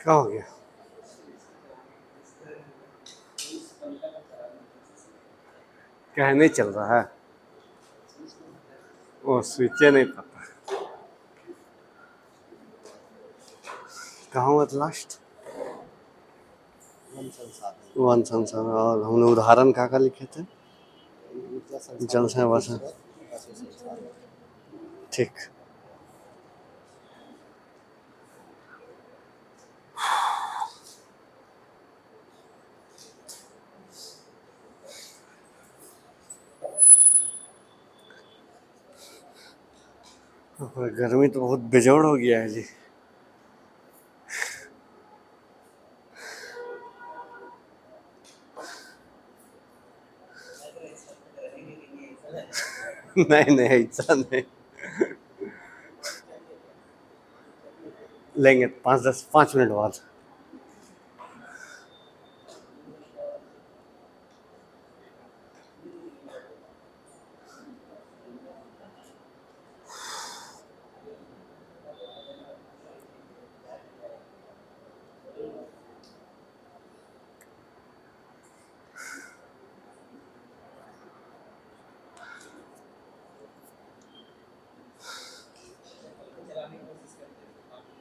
क्या हो गया? क्या नहीं चल रहा है? वो स्विच नहीं पता कहाँ हुआ लास्ट। वन संसार और हमने उदाहरण कहाँ लिखे थे? जल से बस। ठीक। गर्मी तो बहुत बेजोड़ हो गया है जी। नहीं नहीं ऐसा नहीं लेंगे 5 मिनट बाद।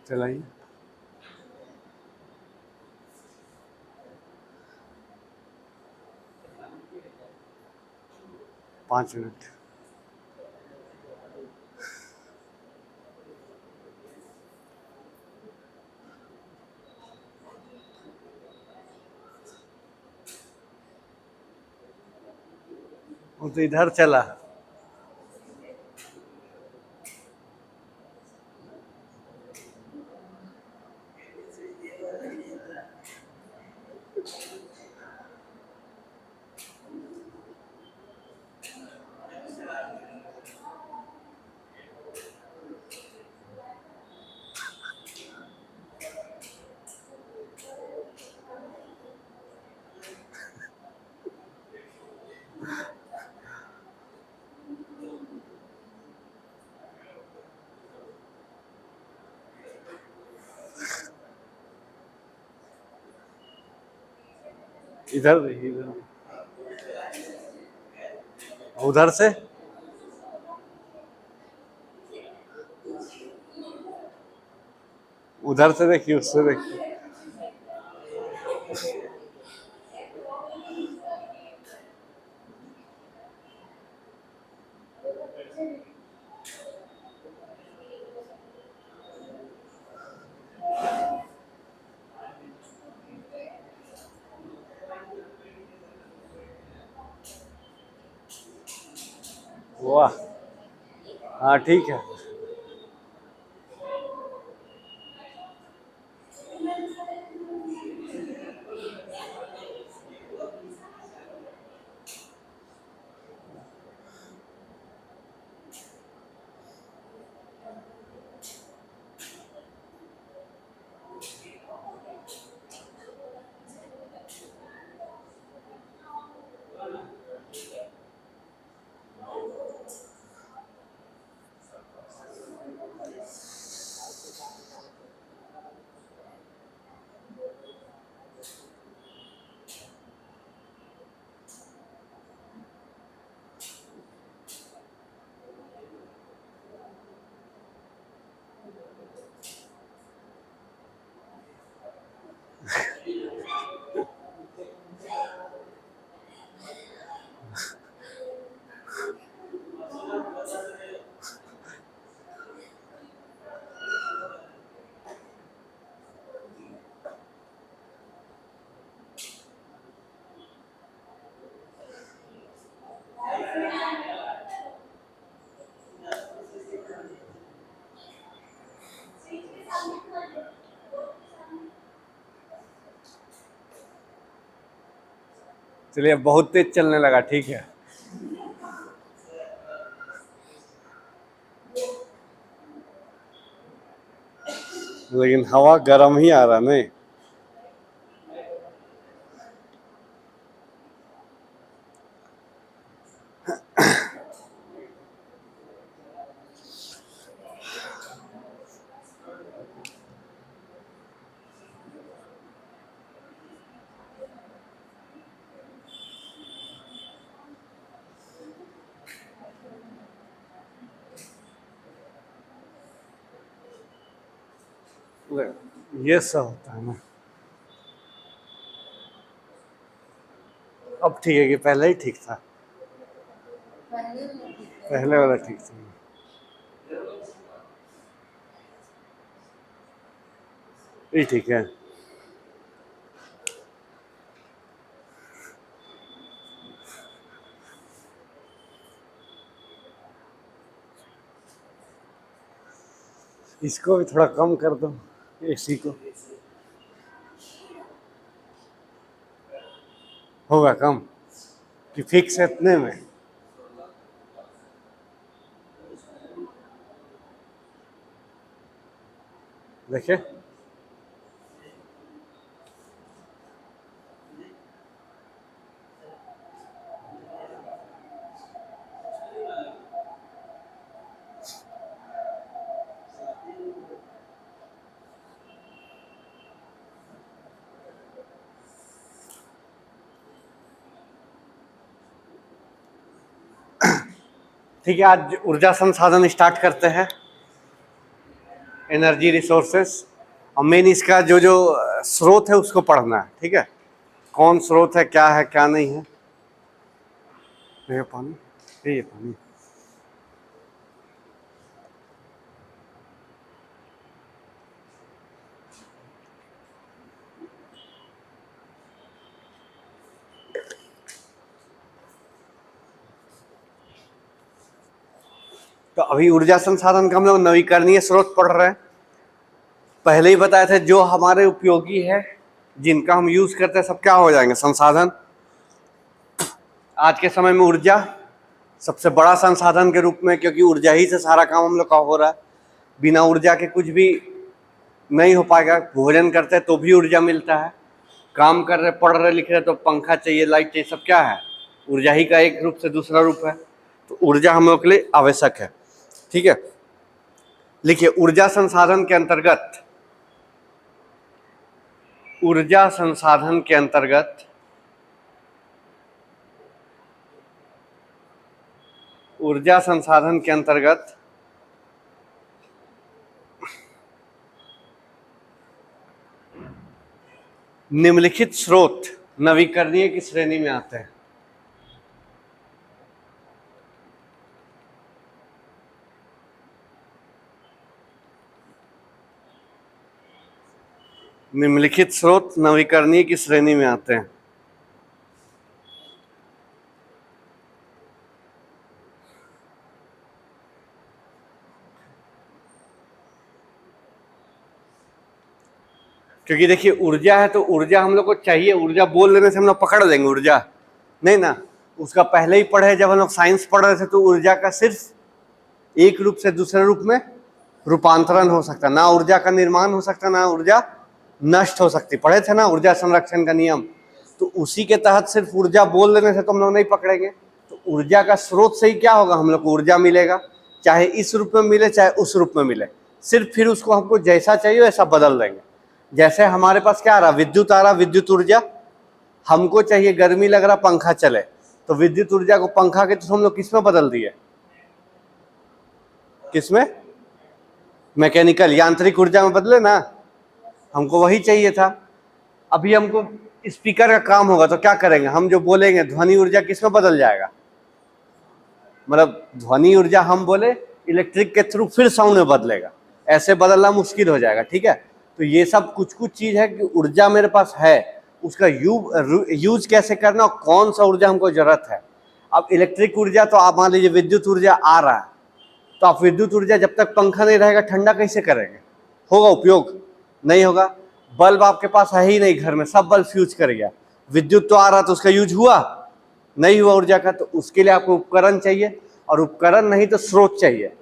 चलाइए। 5 मिनट। वो तो इधर चला। इधर इधर उधर से। उधर से देखिए, उससे देखिए। वाह। हाँ ठीक है। चलिए, बहुत तेज चलने लगा। ठीक है। लेकिन हवा गर्म ही आ रहा नहीं। ये सब होता है ना। अब ठीक है कि पहले ही ठीक था? पहले वाला ठीक था। ये ठीक है। इसको भी थोड़ा कम कर दो, एसी को। होगा कम कि फिक्स है इतने में? देखिए ठीक है, आज ऊर्जा संसाधन स्टार्ट करते हैं, एनर्जी रिसोर्सेस। और मेन इसका जो जो स्रोत है उसको पढ़ना है, ठीक है? कौन स्रोत है, क्या है क्या नहीं है। ये पानी, ये पानी। तो अभी ऊर्जा संसाधन का हम लोग नवीकरणीय स्रोत पढ़ रहे हैं। पहले ही बताए थे जो हमारे उपयोगी है, जिनका हम यूज करते हैं, सब क्या हो जाएंगे? संसाधन। आज के समय में ऊर्जा सबसे बड़ा संसाधन के रूप में, क्योंकि ऊर्जा ही से सारा काम हम लोग का हो रहा है। बिना ऊर्जा के कुछ भी नहीं हो पाएगा। भोजन करते हैं तो भी ऊर्जा मिलता है, काम कर रहे, पढ़ रहे, लिख रहे तो पंखा चाहिए, लाइट चाहिए, सब क्या है? ऊर्जा ही का एक रूप से दूसरा रूप है। तो ऊर्जा हम लोग के लिए आवश्यक है, ठीक है? लिखिए, ऊर्जा संसाधन के अंतर्गत, ऊर्जा संसाधन के अंतर्गत ऊर्जा संसाधन के अंतर्गत निम्नलिखित स्रोत नवीकरणीय की श्रेणी में आते हैं। निम्नलिखित स्रोत नवीकरणीय की श्रेणी में आते हैं। क्योंकि देखिए, ऊर्जा है तो ऊर्जा हम लोग को चाहिए। ऊर्जा बोल लेने से हम लोग पकड़ लेंगे ऊर्जा? नहीं ना। उसका पहले ही पढ़े, जब हम लोग साइंस पढ़ रहे थे, तो ऊर्जा का सिर्फ एक रूप से दूसरे रूप में रूपांतरण हो सकता, ना ऊर्जा का निर्माण हो सकता, ना ऊर्जा नष्ट हो सकती। पढ़े थे ना ऊर्जा संरक्षण का नियम? तो उसी के तहत सिर्फ ऊर्जा बोल लेने से तो हम लोग नहीं पकड़ेंगे। तो ऊर्जा का स्रोत से ही क्या होगा? हम लोग को ऊर्जा मिलेगा, चाहे इस रूप में मिले चाहे उस रूप में मिले। सिर्फ फिर उसको हमको जैसा चाहिए वैसा बदल देंगे। जैसे हमारे पास क्या आ रहा, विद्युत आ रहा, विद्युत ऊर्जा। हमको चाहिए, गर्मी लग रहा, पंखा चले, तो विद्युत ऊर्जा को पंखा के तो हम लोग किसमें बदल दिए? किसमें? मैकेनिकल, यांत्रिक ऊर्जा में बदले ना। हमको वही चाहिए था। अभी हमको स्पीकर का काम होगा तो क्या करेंगे? हम जो बोलेंगे ध्वनि ऊर्जा किसमें बदल जाएगा? मतलब ध्वनि ऊर्जा हम बोले, इलेक्ट्रिक के थ्रू फिर साउंड में बदलेगा। ऐसे बदलना मुश्किल हो जाएगा, ठीक है? तो ये सब कुछ कुछ चीज है कि ऊर्जा मेरे पास है, उसका यूज कैसे करना और कौन सा ऊर्जा हमको जरूरत है। अब इलेक्ट्रिक ऊर्जा तो आप मान लीजिए विद्युत ऊर्जा आ रहा है, तो आप विद्युत ऊर्जा जब तक पंखा नहीं रहेगा ठंडा कैसे करेंगे? होगा उपयोग? नहीं होगा। बल्ब आपके पास है ही नहीं घर में, सब बल्ब फ्यूज कर गया। विद्युत तो आ रहा तो उसका यूज हुआ? नहीं हुआ ऊर्जा का। तो उसके लिए आपको उपकरण चाहिए, और उपकरण नहीं तो स्रोत चाहिए।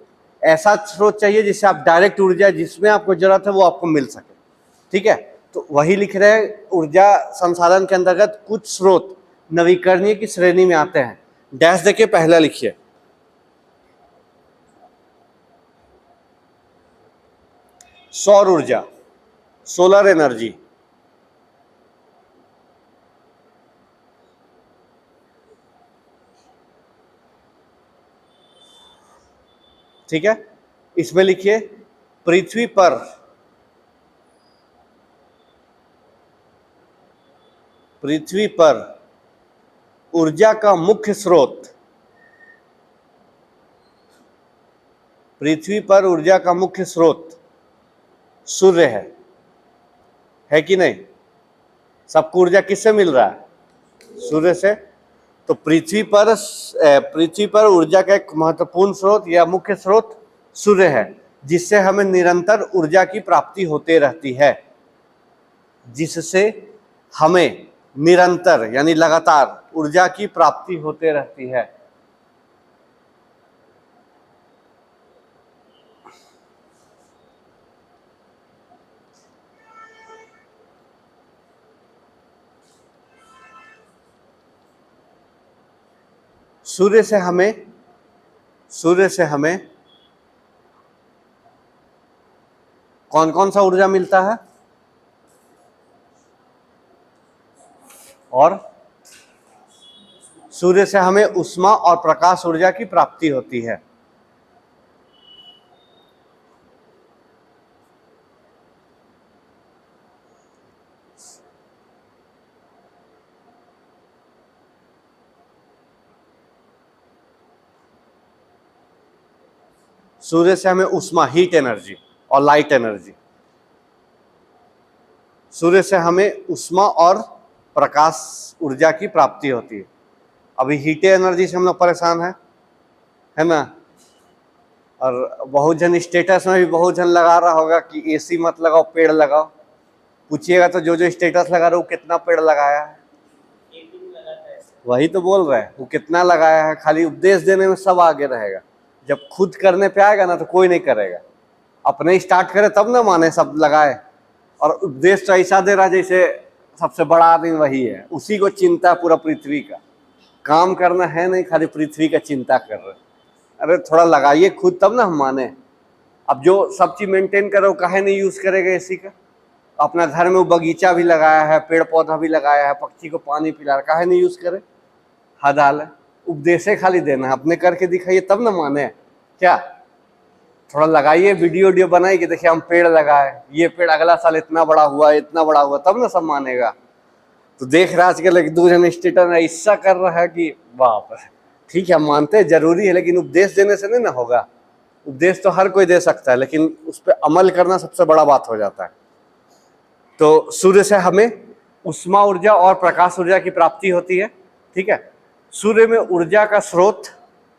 ऐसा स्रोत चाहिए जिससे आप डायरेक्ट ऊर्जा जिसमें आपको जरूरत है वो आपको मिल सके, ठीक है? तो वही लिख रहे हैं, ऊर्जा संसाधन के अंतर्गत कुछ स्रोत नवीकरणीय की श्रेणी में आते हैं। डैश देखिए, पहला लिखिए, सौर ऊर्जा, सोलर एनर्जी। ठीक है? इसमें लिखिए, पृथ्वी पर पृथ्वी पर ऊर्जा का मुख्य स्रोत, पृथ्वी पर ऊर्जा का मुख्य स्रोत सूर्य है कि नहीं? सबको ऊर्जा किससे मिल रहा है? सूर्य से। तो पृथ्वी पर ऊर्जा का एक महत्वपूर्ण स्रोत या मुख्य स्रोत सूर्य है, जिससे हमें निरंतर ऊर्जा की प्राप्ति होते रहती है, जिससे हमें निरंतर यानी लगातार ऊर्जा की प्राप्ति होते रहती है। सूर्य से हमें कौन कौन सा ऊर्जा मिलता है? और सूर्य से हमें ऊष्मा और प्रकाश ऊर्जा की प्राप्ति होती है। सूर्य से हमें ऊष्मा, हीट एनर्जी और लाइट एनर्जी, सूर्य से हमें ऊष्मा और प्रकाश ऊर्जा की प्राप्ति होती है। अभी हीट एनर्जी से हम लोग परेशान है ना? और बहुत जन स्टेटस में भी बहुत जन लगा रहा होगा कि एसी मत लगाओ, पेड़ लगाओ। पूछिएगा तो जो स्टेटस लगा रहा है वो कितना पेड़ लगाया है? वही तो बोल रहे हैं, वो कितना लगाया है। खाली उपदेश देने में सब आगे रहेगा, जब खुद करने पे आएगा ना तो कोई नहीं करेगा। अपने स्टार्ट करे तब ना माने सब लगाए। और उपदेश तो ऐसा दे रहा जैसे सबसे बड़ा आदमी वही है, उसी को चिंता पूरा पृथ्वी का। काम करना है नहीं, खाली पृथ्वी का चिंता कर रहे। अरे थोड़ा लगाइए खुद तब ना हम माने। अब जो सब चीज मेंटेन करे वो काहे नहीं यूज करेगा एसी का? अपना घर में वो बगीचा भी लगाया है, पेड़ पौधा भी लगाया है, पक्षी को पानी पिला, काहे नहीं यूज करे? हद हाल है। उपदेश खाली देना है, अपने करके दिखाइए तब ना माने। क्या थोड़ा लगाइए, वीडियो बनाइए कि देखिए हम पेड़ लगाए, ये पेड़ अगला साल इतना बड़ा हुआ, इतना बड़ा हुआ, तब ना सब मानेगा। तो देख रहा आजकल एक दो जन स्टेटस में ऐसा कर रहा है कि बाप रे। ठीक है, हम मानते हैं जरूरी है, लेकिन उपदेश देने से नहीं ना होगा। उपदेश तो हर कोई दे सकता है, लेकिन उस पर अमल करना सबसे बड़ा बात हो जाता है। तो सूर्य से हमें ऊष्मा ऊर्जा और प्रकाश ऊर्जा की प्राप्ति होती है। ठीक है, सूर्य में ऊर्जा का स्रोत,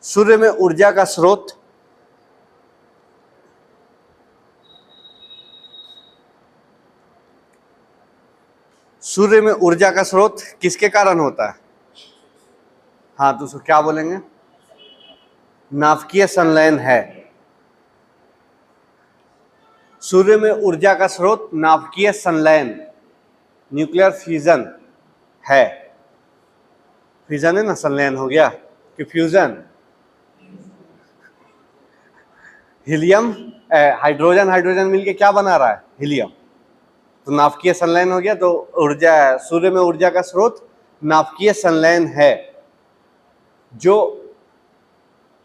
सूर्य में ऊर्जा का स्रोत सूर्य में ऊर्जा का स्रोत किसके कारण होता है? हाँ, तो उसको क्या बोलेंगे? नाभिकीय संलयन है। सूर्य में ऊर्जा का स्रोत नाभिकीय संलयन, न्यूक्लियर फ्यूजन है। फ्यूजन है ना, संलयन हो गया कि फ्यूजन। हीलियम हाइड्रोजन मिलके क्या बना रहा है? हीलियम। तो नाभिकीय संलयन हो गया। तो ऊर्जा, सूर्य में ऊर्जा का स्रोत नाभिकीय संलयन है, जो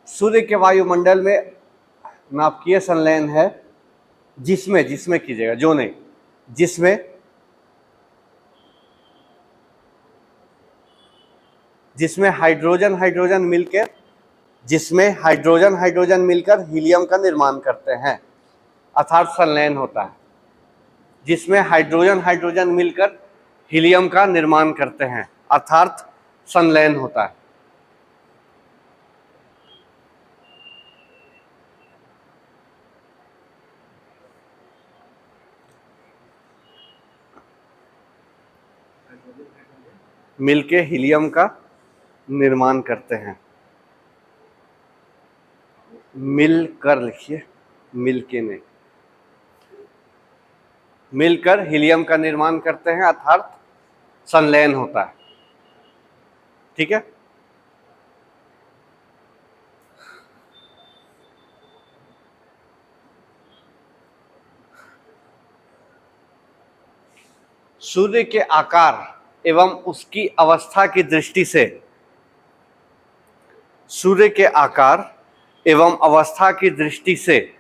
सूर्य के वायुमंडल में नाभिकीय संलयन है, जिसमें कीजिएगा, जो नहीं, जिसमें हाइड्रोजन मिलकर हीलियम का निर्माण करते हैं, अर्थात संलयन होता है। जिसमें हाइड्रोजन मिलकर हीलियम का निर्माण करते हैं, अर्थात संलयन होता है। मिलके हीलियम का निर्माण करते हैं। मिलकर लिखिए, मिलके नहीं, मिलकर हीलियम का निर्माण करते हैं, अर्थात संलयन होता है। ठीक है, सूर्य के आकार एवं उसकी अवस्था की दृष्टि से, सूर्य के आकार एवं अवस्था की दृष्टि से,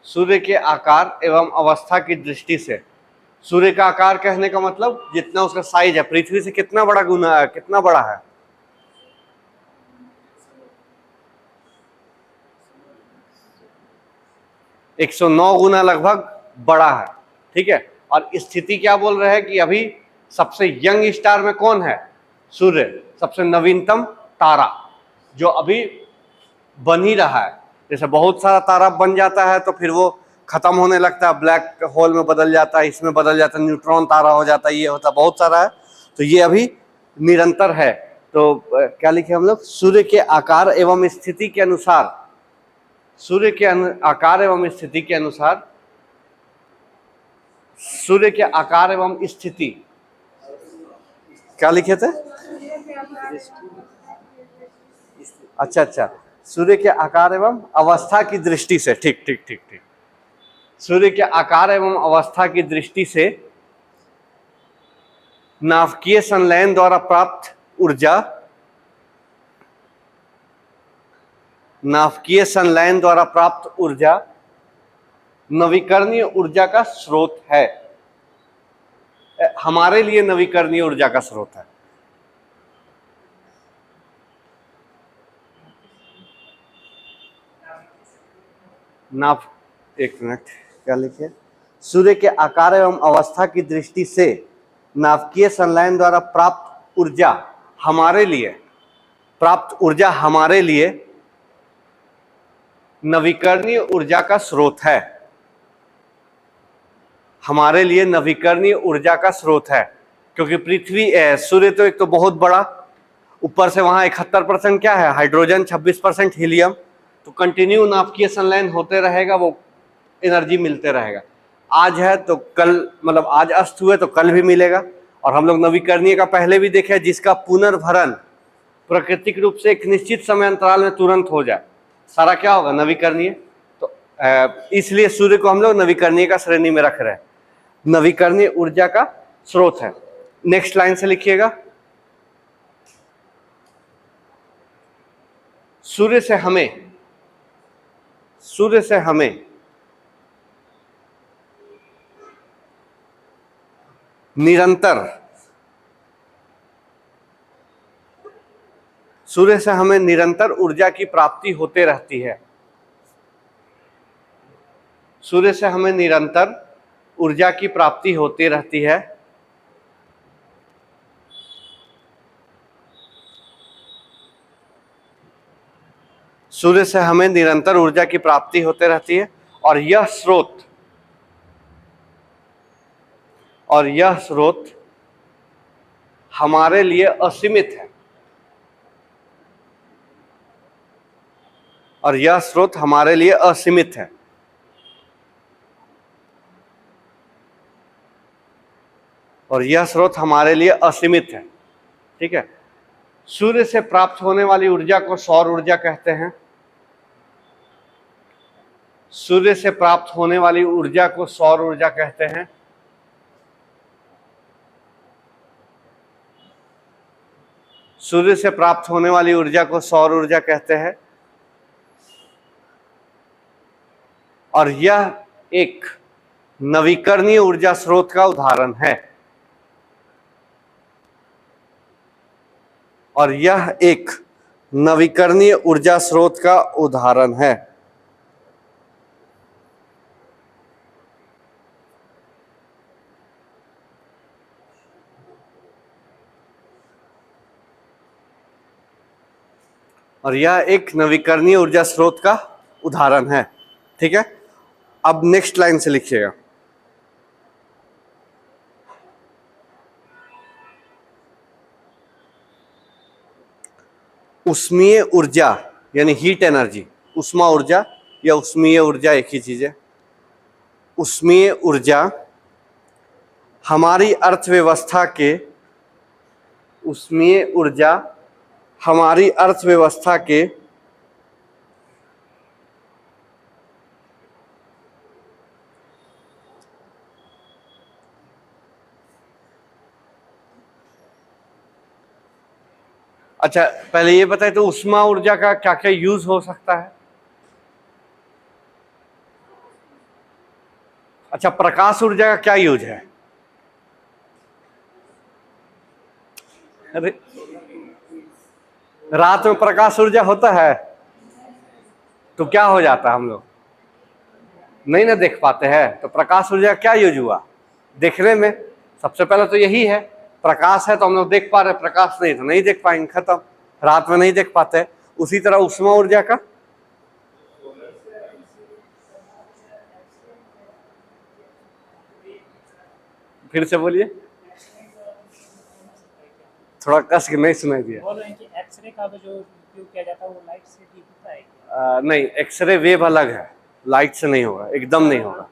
सूर्य के आकार एवं अवस्था की दृष्टि से सूर्य का आकार कहने का मतलब जितना उसका साइज है, पृथ्वी से कितना बड़ा गुना है, कितना बड़ा है? 109 गुना लगभग बड़ा है। ठीक है, और स्थिति क्या बोल रहे हैं कि अभी सबसे यंग स्टार में कौन है? सूर्य, सबसे नवीनतम तारा जो अभी बन ही रहा है। जैसे बहुत सारा तारा बन जाता है तो फिर वो खत्म होने लगता है, ब्लैक होल में बदल जाता है, इसमें बदल जाता है, न्यूट्रॉन तारा हो जाता है, ये होता है, बहुत सारा है। तो ये अभी निरंतर है। तो क्या लिखे हम लोग? सूर्य के आकार एवं स्थिति के अनुसार, सूर्य के आकार एवं स्थिति के अनुसार, सूर्य के आकार एवं स्थिति, क्या लिखे थे? अच्छा अच्छा, सूर्य के आकार एवं अवस्था की दृष्टि से, ठीक ठीक ठीक ठीक, सूर्य के आकार एवं अवस्था की दृष्टि से नाभिकीय संलयन द्वारा प्राप्त ऊर्जा, नाभिकीय संलयन द्वारा प्राप्त ऊर्जा नवीकरणीय ऊर्जा का स्रोत है। हमारे लिए नवीकरणीय ऊर्जा का स्रोत है। एक मिनट, क्या लिखे? सूर्य के आकार एवं अवस्था की दृष्टि से नाभिकीय संलयन द्वारा प्राप्त ऊर्जा हमारे लिए, प्राप्त ऊर्जा हमारे लिए नवीकरणीय ऊर्जा का स्रोत है। हमारे लिए नवीकरणीय ऊर्जा का स्रोत है, क्योंकि पृथ्वी, सूर्य तो एक तो बहुत बड़ा, ऊपर से वहां 71% क्या है? Hydrogen, 26% helium. तो कंटिन्यू नाभिकीय संलयन होते रहेगा, वो एनर्जी मिलते रहेगा। आज है तो कल, मतलब आज अस्त हुए तो कल भी मिलेगा। और हम लोग नवीकरणीय का पहले भी देखे, जिसका पुनर्भरण प्राकृतिक रूप से एक निश्चित समय अंतराल में तुरंत हो जाए, सारा क्या होगा? नवीकरणीय। तो इसलिए सूर्य को हम लोग नवीकरणीय का श्रेणी में रख रहे हैं, नवीकरणीय ऊर्जा का स्रोत है। नेक्स्ट लाइन से लिखिएगा, सूर्य से हमें निरंतर, सूर्य से हमें निरंतर ऊर्जा की प्राप्ति होते रहती है। सूर्य से हमें निरंतर ऊर्जा की प्राप्ति होती रहती है। सूर्य से हमें निरंतर ऊर्जा की प्राप्ति होते रहती है, और यह स्रोत हमारे लिए असीमित है। और यह स्रोत हमारे लिए असीमित है। और यह स्रोत हमारे लिए असीमित है। ठीक है, सूर्य से प्राप्त होने वाली ऊर्जा को सौर ऊर्जा कहते हैं। सूर्य से प्राप्त होने वाली ऊर्जा को सौर ऊर्जा कहते हैं। सूर्य से प्राप्त होने वाली ऊर्जा को सौर ऊर्जा कहते हैं। और यह एक नवीकरणीय ऊर्जा स्रोत का उदाहरण है। और यह एक नवीकरणीय ऊर्जा स्रोत का उदाहरण है। और यह एक नवीकरणीय ऊर्जा स्रोत का उदाहरण है। ठीक है, अब नेक्स्ट लाइन से लिखिएगा, उष्मीय ऊर्जा यानी हीट एनर्जी, उष्मा ऊर्जा या उष्मीय ऊर्जा एक ही चीज है। उष्मीय ऊर्जा हमारी अर्थव्यवस्था के, उष्मीय ऊर्जा हमारी अर्थव्यवस्था के अच्छा, पहले ये बताए तो उष्मा ऊर्जा का क्या क्या यूज हो सकता है? अच्छा, प्रकाश ऊर्जा का क्या यूज है? अरे रात में प्रकाश ऊर्जा होता है तो क्या हो जाता है, हम लोग नहीं ना देख पाते हैं, तो प्रकाश ऊर्जा क्या यूज हुआ देखने में। सबसे पहले तो यही है, प्रकाश है तो हम लोग देख पा रहे, प्रकाश नहीं तो नहीं देख पाएंगे, खत्म, रात में नहीं देख पाते। उसी तरह उष्मा ऊर्जा का फिर से बोलिए, थोड़ा कस के नहीं सुनाई दिया। बोल रहे हैं कि एक्सरे का जो उपयोग किया जाता है वो लाइट से भी होता है। नहीं, एक्सरे वेव अलग है, लाइट से नहीं होगा, एकदम नहीं होगा।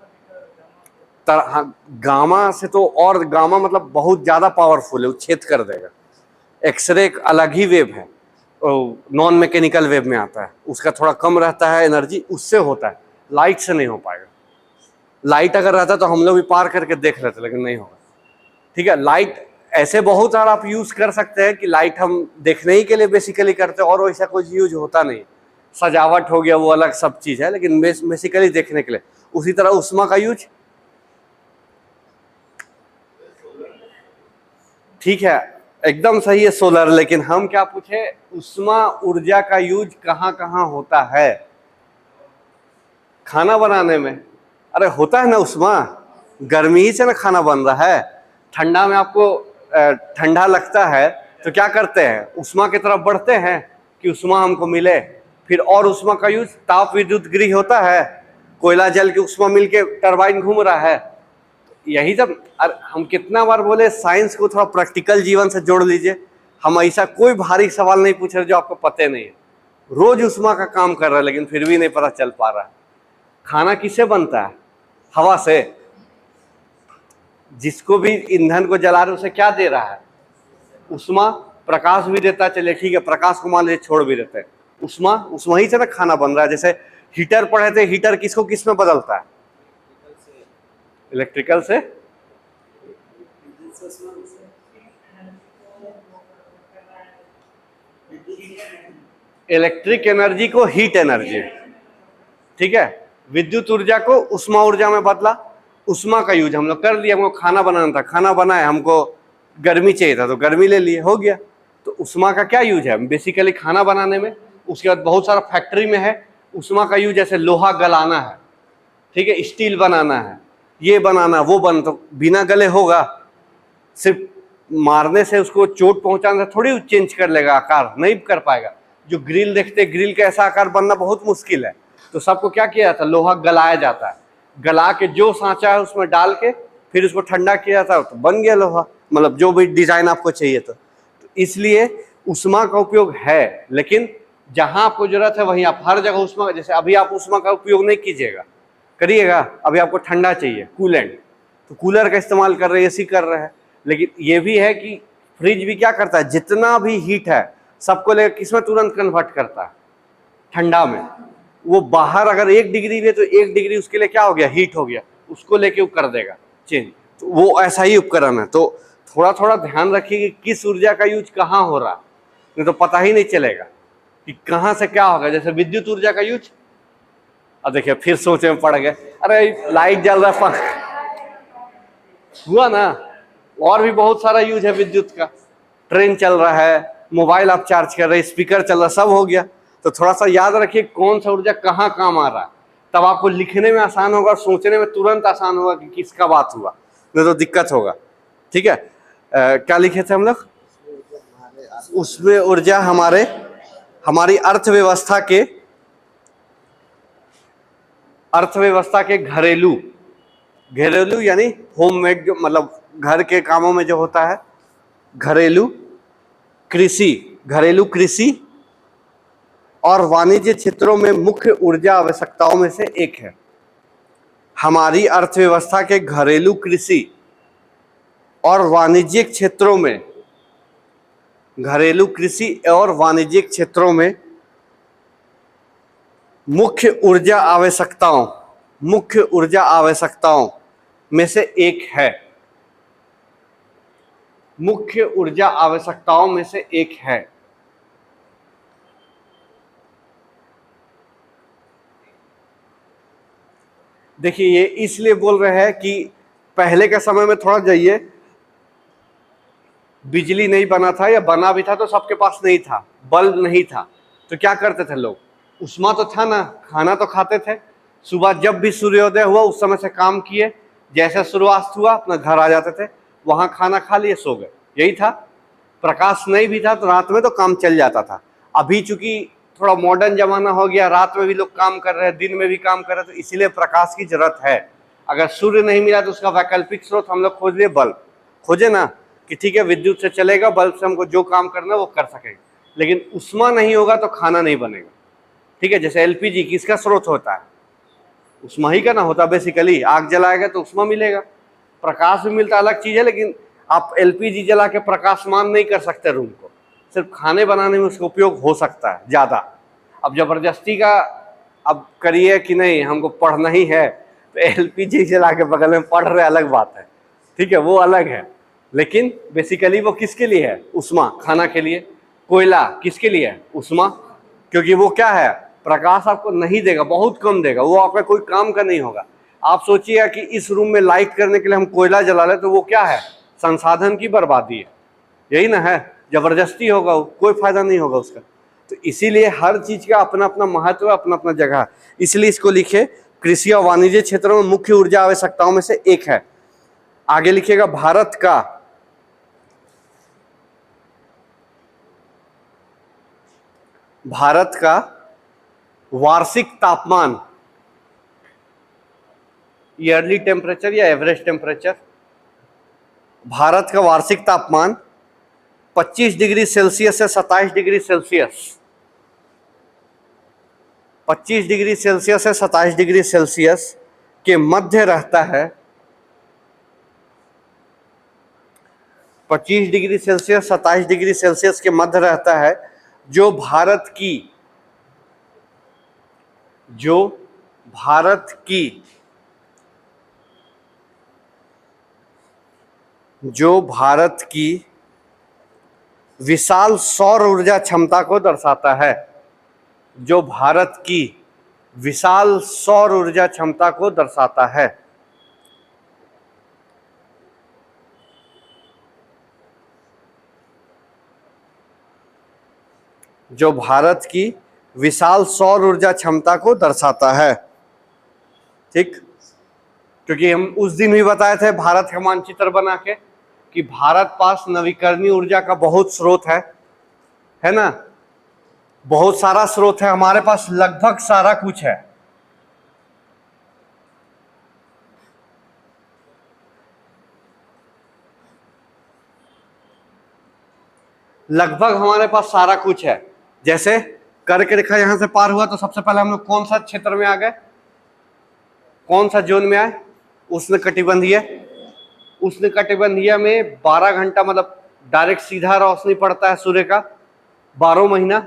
हाँ, गामा से तो, और गामा मतलब बहुत ज्यादा पावरफुल है, उच्छेद कर देगा। एक्सरे एक अलग ही वेव है, नॉन मैकेनिकल वेव में आता है, उसका थोड़ा कम रहता है एनर्जी, उससे होता है, लाइट से नहीं हो पाएगा। लाइट अगर रहता तो हम लोग भी पार करके देख लेते, लेकिन नहीं होगा। ठीक है, लाइट ऐसे बहुत सारा आप यूज कर सकते हैं कि लाइट हम देखने ही के लिए बेसिकली करते हैं, और वैसा कुछ यूज होता नहीं। सजावट हो गया वो अलग सब चीज है, लेकिन बेसिकली देखने के लिए। उसी तरह उष्मा का यूज, ठीक है, एकदम सही है सोलर, लेकिन हम क्या पूछे, उष्मा ऊर्जा का यूज कहाँ कहाँ होता है? खाना बनाने में। अरे होता है ना उष्मा, गर्मी ही से ना खाना बन रहा है। ठंडा में आपको ठंडा लगता है तो क्या करते हैं, उष्मा की तरफ बढ़ते हैं कि उष्मा हमको मिले। फिर और उष्मा का यूज ताप विद्युत गृह होता है, कोयला जल की उष्मा मिलके टरबाइन घूम रहा है। यही जब हम कितना बार बोले साइंस को थोड़ा प्रैक्टिकल जीवन से जोड़ लीजिए। हम ऐसा कोई भारी सवाल नहीं पूछ रहे जो आपको पते नहीं है, रोज उष्मा का काम कर रहे हैं, लेकिन फिर भी नहीं पता चल पा रहा है। खाना किससे बनता है? हवा से। जिसको भी ईंधन को जला रहे उसे क्या दे रहा है? उष्मा। प्रकाश भी देता है, चलिए ठीक है, प्रकाश को मान लीजिए छोड़ भी देते हैं, उष्मा, उष्मा ही से ना खाना बन रहा है। जैसे हीटर पढ़े थे, हीटर किसको किस में बदलता है? इलेक्ट्रिकल से। इलेक्ट्रिक एनर्जी को हीट एनर्जी, ठीक है, विद्युत ऊर्जा को उष्मा ऊर्जा में बदला। उष्मा का यूज हम लोग कर लिया, हमको खाना बनाना था, खाना बनाए, हमको गर्मी चाहिए था तो गर्मी ले लिए, हो गया। तो उष्मा का क्या यूज है? बेसिकली खाना बनाने में। उसके बाद बहुत सारा फैक्ट्री में है उष्मा का यूज, जैसे लोहा गलाना है, ठीक है, स्टील बनाना है, ये बनाना वो बन, तो बिना गले होगा? सिर्फ मारने से उसको चोट पहुंचाने से थोड़ी चेंज कर लेगा आकार, नहीं कर पाएगा। जो ग्रिल देखते, ग्रिल का ऐसा आकार बनना बहुत मुश्किल है। तो सबको क्या किया जाता है? लोहा गलाया जाता है, गला के जो सांचा है उसमें डाल के फिर उसको ठंडा किया जाता है, तो बन गया लोहा, मतलब जो भी डिजाइन आपको चाहिए तो इसलिए उष्मा का उपयोग है। लेकिन जहां आपको जरूरत है वहीं आप हर जगह उष्मा, जैसे अभी आप उष्मा का उपयोग नहीं कीजिएगा, करिएगा। अभी आपको ठंडा चाहिए, कूलेंट, तो कूलर का इस्तेमाल कर रहे हैं, एसी कर रहे हैं। लेकिन ये भी है कि फ्रिज भी क्या करता है, जितना भी हीट है सबको लेकर किसमें तुरंत कन्वर्ट करता है? ठंडा में। वो बाहर अगर 1 डिग्री है तो 1 डिग्री उसके लिए क्या हो गया? हीट हो गया, उसको लेके वो कर देगा चेंज। तो वो ऐसा ही उपकरण है। तो थोड़ा थोड़ा ध्यान रखिए कि किस ऊर्जा का यूज कहाँ हो रहा, नहीं तो पता ही नहीं चलेगा कि कहाँ से क्या होगा। जैसे विद्युत ऊर्जा का यूज, अब देखिए फिर सोचे में पड़ गए, अरे लाइट जल रहा हुआ ना। और भी बहुत सारा यूज है विद्युत का, ट्रेन चल रहा है, मोबाइल आप चार्ज कर रहे हैं, स्पीकर चल रहा, सब हो गया। तो थोड़ा सा याद रखिए कौन सा ऊर्जा कहाँ काम आ रहा है, तब आपको लिखने में आसान होगा और सोचने में तुरंत आसान होगा कि किसका बात हुआ, नहीं तो दिक्कत होगा। ठीक है, क्या लिखे थे हम लोग? उसमें ऊर्जा हमारी अर्थव्यवस्था के घरेलू यानी होममेड, जो मतलब घर के कामों में जो होता है, घरेलू कृषि और वाणिज्य क्षेत्रों में मुख्य ऊर्जा आवश्यकताओं में से एक है। हमारी अर्थव्यवस्था के घरेलू कृषि और वाणिज्यिक क्षेत्रों में, मुख्य ऊर्जा आवश्यकताओं में से एक है। मुख्य ऊर्जा आवश्यकताओं में से एक है। देखिए ये इसलिए बोल रहे हैं कि पहले के समय में थोड़ा जाइए, बिजली नहीं बना था, या बना भी था तो सबके पास नहीं था, बल्ब नहीं था, तो क्या करते थे लोग? उष्मा तो था ना, खाना तो खाते थे। सुबह जब भी सूर्योदय हुआ उस समय से काम किए, जैसे सूर्यास्त हुआ अपना घर आ जाते थे, वहां खाना खा लिए, सो गए, यही था। प्रकाश नहीं भी था तो रात में तो काम चल जाता था। अभी चूंकि थोड़ा मॉडर्न जमाना हो गया, रात में भी लोग काम कर रहे हैं, दिन में भी काम कर रहे हैं, तो इसीलिए प्रकाश की जरूरत है। अगर सूर्य नहीं मिला तो उसका वैकल्पिक स्रोत हम लोग खोज लिए, बल्ब खोजे ना, कि ठीक है विद्युत से चलेगा, बल्ब से हमको जो काम करना है वो कर सकेंगे। लेकिन उष्मा नहीं होगा तो खाना नहीं बनेगा, ठीक है। जैसे एलपीजी किसका स्रोत होता है? उष्मा ही का ना होता बेसिकली। आग जलाएगा तो उष्मा मिलेगा, प्रकाश भी मिलता, अलग चीज है। लेकिन आप एलपीजी जला के प्रकाशमान नहीं कर सकते रूम को, सिर्फ खाने बनाने में उसका उपयोग हो सकता है ज्यादा। अब जबरदस्ती का अब करिए कि नहीं हमको पढ़ना ही है, तो एलपीजी जला के बगल में पढ़ रहे, अलग बात है, ठीक है, वो अलग है। लेकिन बेसिकली वो किसके लिए है? उष्मा, खाना के लिए। कोयला किसके लिए है? उष्मा, क्योंकि वो क्या है? प्रकाश आपको नहीं देगा, बहुत कम देगा, वो आपका कोई काम का नहीं होगा। आप सोचिएगा कि इस रूम में लाइट करने के लिए हम कोयला जला ले, तो वो क्या है? संसाधन की बर्बादी है, यही ना है। जबरदस्ती होगा, कोई फायदा नहीं होगा उसका। तो इसीलिए हर चीज का अपना अपना महत्व है, अपना अपना जगह। इसलिए इसको लिखे कृषि और वाणिज्य क्षेत्रों में मुख्य ऊर्जा आवश्यकताओं में से एक है। आगे लिखिएगा भारत का वार्षिक तापमान, ईयरली टेम्परेचर या एवरेज टेम्परेचर, भारत का वार्षिक तापमान 25 डिग्री सेल्सियस से 27 डिग्री सेल्सियस, 25 डिग्री सेल्सियस से 27 डिग्री सेल्सियस के मध्य रहता है। 25 डिग्री सेल्सियस 27 डिग्री सेल्सियस के मध्य रहता है, जो भारत की विशाल सौर ऊर्जा क्षमता को दर्शाता है। जो भारत की विशाल सौर ऊर्जा क्षमता को दर्शाता है। जो भारत की विशाल सौर ऊर्जा क्षमता को दर्शाता है, ठीक। क्योंकि हम उस दिन भी बताए थे भारत का मानचित्र बना के कि भारत पास नवीकरणीय ऊर्जा का बहुत स्रोत है ना, बहुत सारा स्रोत है हमारे पास, लगभग सारा कुछ है। लगभग हमारे पास सारा कुछ है। जैसे कर्क रेखा यहां से पार हुआ तो सबसे पहले हम लोग कौन सा क्षेत्र में आ गए? कौन सा जोन में आए? उष्णकटिबंधीय। उष्णकटिबंधीय में 12 घंटा मतलब डायरेक्ट सीधा रोशनी पड़ता है सूर्य का 12 महीना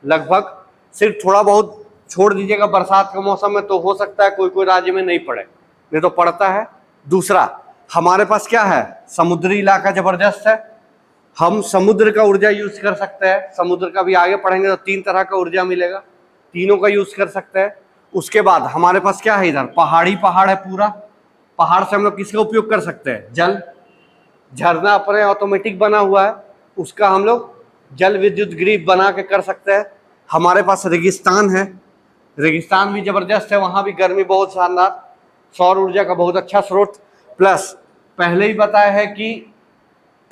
लगभग। सिर्फ थोड़ा बहुत छोड़ दीजिएगा बरसात के मौसम में, तो हो सकता है कोई कोई राज्य में नहीं पड़े, नहीं तो पड़ता है। दूसरा, हमारे पास क्या है? समुद्री इलाका जबरदस्त है, हम समुद्र का ऊर्जा यूज कर सकते हैं। समुद्र का भी आगे पढ़ेंगे तो 3 तरह का ऊर्जा मिलेगा, तीनों का यूज कर सकते हैं। उसके बाद हमारे पास क्या है? इधर पहाड़ है पूरा। पहाड़ से हम लोग किसका उपयोग कर सकते हैं? जल। झरना अपने ऑटोमेटिक बना हुआ है, उसका हम लोग जल विद्युत ग्रिड बना के कर सकते हैं। हमारे पास रेगिस्तान है, रेगिस्तान भी जबरदस्त है, वहां भी गर्मी बहुत शानदार, सौर ऊर्जा का बहुत अच्छा स्रोत। प्लस पहले ही बताया है कि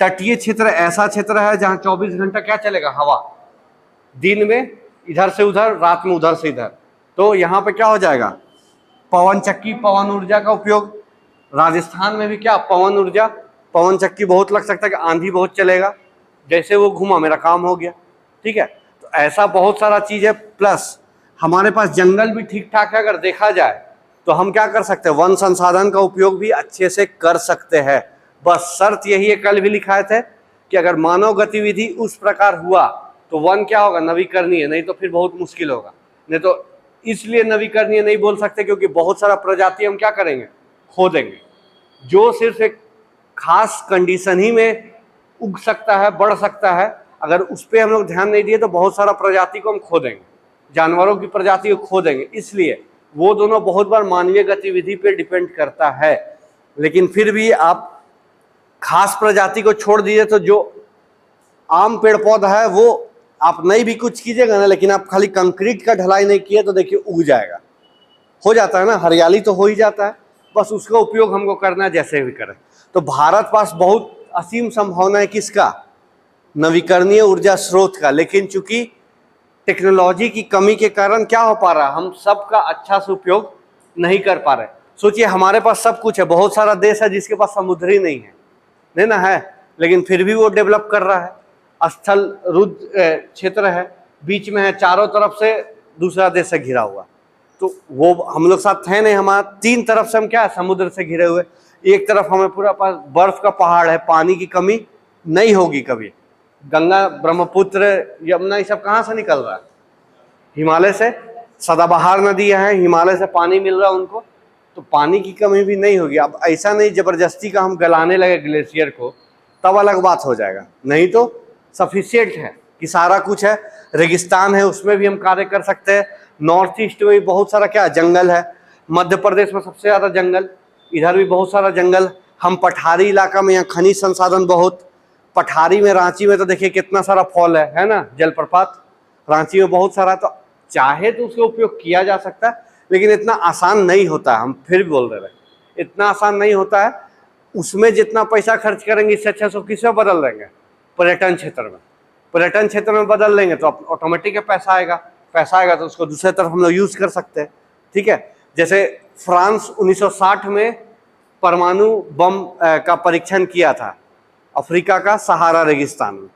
तटीय क्षेत्र ऐसा क्षेत्र है जहां 24 घंटा क्या चलेगा? हवा। दिन में इधर से उधर, रात में उधर से इधर। तो यहाँ पे क्या हो जाएगा? पवन चक्की, पवन ऊर्जा का उपयोग। राजस्थान में भी क्या? पवन ऊर्जा, पवन चक्की बहुत लग सकता है कि आंधी बहुत चलेगा, जैसे वो घुमा मेरा काम हो गया, ठीक है। तो ऐसा बहुत सारा चीज है। प्लस हमारे पास जंगल भी ठीक ठाक है, अगर देखा जाए तो हम क्या कर सकते हैं? वन संसाधन का उपयोग भी अच्छे से कर सकते हैं। बस शर्त यही है, कल भी लिखाए थे कि अगर मानव गतिविधि उस प्रकार हुआ तो वन क्या होगा? नवीकरणीय, नहीं तो फिर बहुत मुश्किल होगा। नहीं तो इसलिए नवीकरणीय नहीं बोल सकते क्योंकि बहुत सारा प्रजाति हम क्या करेंगे? खो देंगे। जो सिर्फ एक खास कंडीशन ही में उग सकता है, बढ़ सकता है, अगर उस पर हम लोग ध्यान नहीं दिए तो बहुत सारा प्रजाति को हम खो देंगे, जानवरों की प्रजाति को खो देंगे। इसलिए वो दोनों बहुत बार मानवीय गतिविधि पे डिपेंड करता है। लेकिन फिर भी आप खास प्रजाति को छोड़ दीजिए तो जो आम पेड़ पौधा है वो आप नहीं भी कुछ कीजिएगा ना, लेकिन आप खाली कंक्रीट का ढलाई नहीं किए तो देखिए उग जाएगा, हो जाता है ना, हरियाली तो हो ही जाता है, बस उसका उपयोग हमको करना है जैसे भी करें। तो भारत पास बहुत असीम संभावना है किसका, नवीकरणीय ऊर्जा स्रोत का, लेकिन चूंकि टेक्नोलॉजी की कमी के कारण क्या हो पा रहा है, हम सबका अच्छा से उपयोग नहीं कर पा रहे। सोचिए हमारे पास सब कुछ है, बहुत सारा देश है जिसके पास समुद्र ही नहीं है, नहीं ना है, लेकिन फिर भी वो डेवलप कर रहा है। स्थल रुद्ध क्षेत्र है, बीच में है, चारों तरफ से दूसरा देश से घिरा हुआ, तो वो हम लोग साथ है नहीं, हमारा तीन तरफ से हम क्या है, समुद्र से घिरे हुए, एक तरफ हमें पूरा पास बर्फ का पहाड़ है, पानी की कमी नहीं होगी कभी। गंगा ब्रह्मपुत्र यमुना ये सब कहाँ से निकल रहा है, हिमालय से, सदाबहार नदियां हैं, हिमालय से पानी मिल रहा है उनको, तो पानी की कमी भी नहीं होगी। अब ऐसा नहीं जबरदस्ती का हम गलाने लगे ग्लेशियर को तब अलग बात हो जाएगा, नहीं तो सफिशिएंट है कि सारा कुछ है, रेगिस्तान है उसमें भी हम कार्य कर सकते हैं, नॉर्थ ईस्ट में भी बहुत सारा क्या जंगल है, मध्य प्रदेश में सबसे ज़्यादा जंगल, इधर भी बहुत सारा जंगल, हम पठारी इलाका में, यहाँ खनिज संसाधन बहुत, पठारी में रांची में तो देखिए कितना सारा फॉल है ना, जलप्रपात रांची में बहुत सारा, तो चाहे तो उसका उपयोग किया जा सकता है, लेकिन इतना आसान नहीं होता है, हम फिर भी बोल रहे हैं इतना आसान नहीं होता है। उसमें जितना पैसा खर्च करेंगे इससे अच्छा सो किस में बदल देंगे, पर्यटन क्षेत्र में, पर्यटन क्षेत्र में बदल लेंगे तो ऑटोमेटिक पैसा आएगा, पैसा आएगा तो उसको दूसरे तरफ हम लोग यूज कर सकते हैं, ठीक है। जैसे फ्रांस 1960 में परमाणु बम का परीक्षण किया था अफ्रीका का सहारा रेगिस्तान में,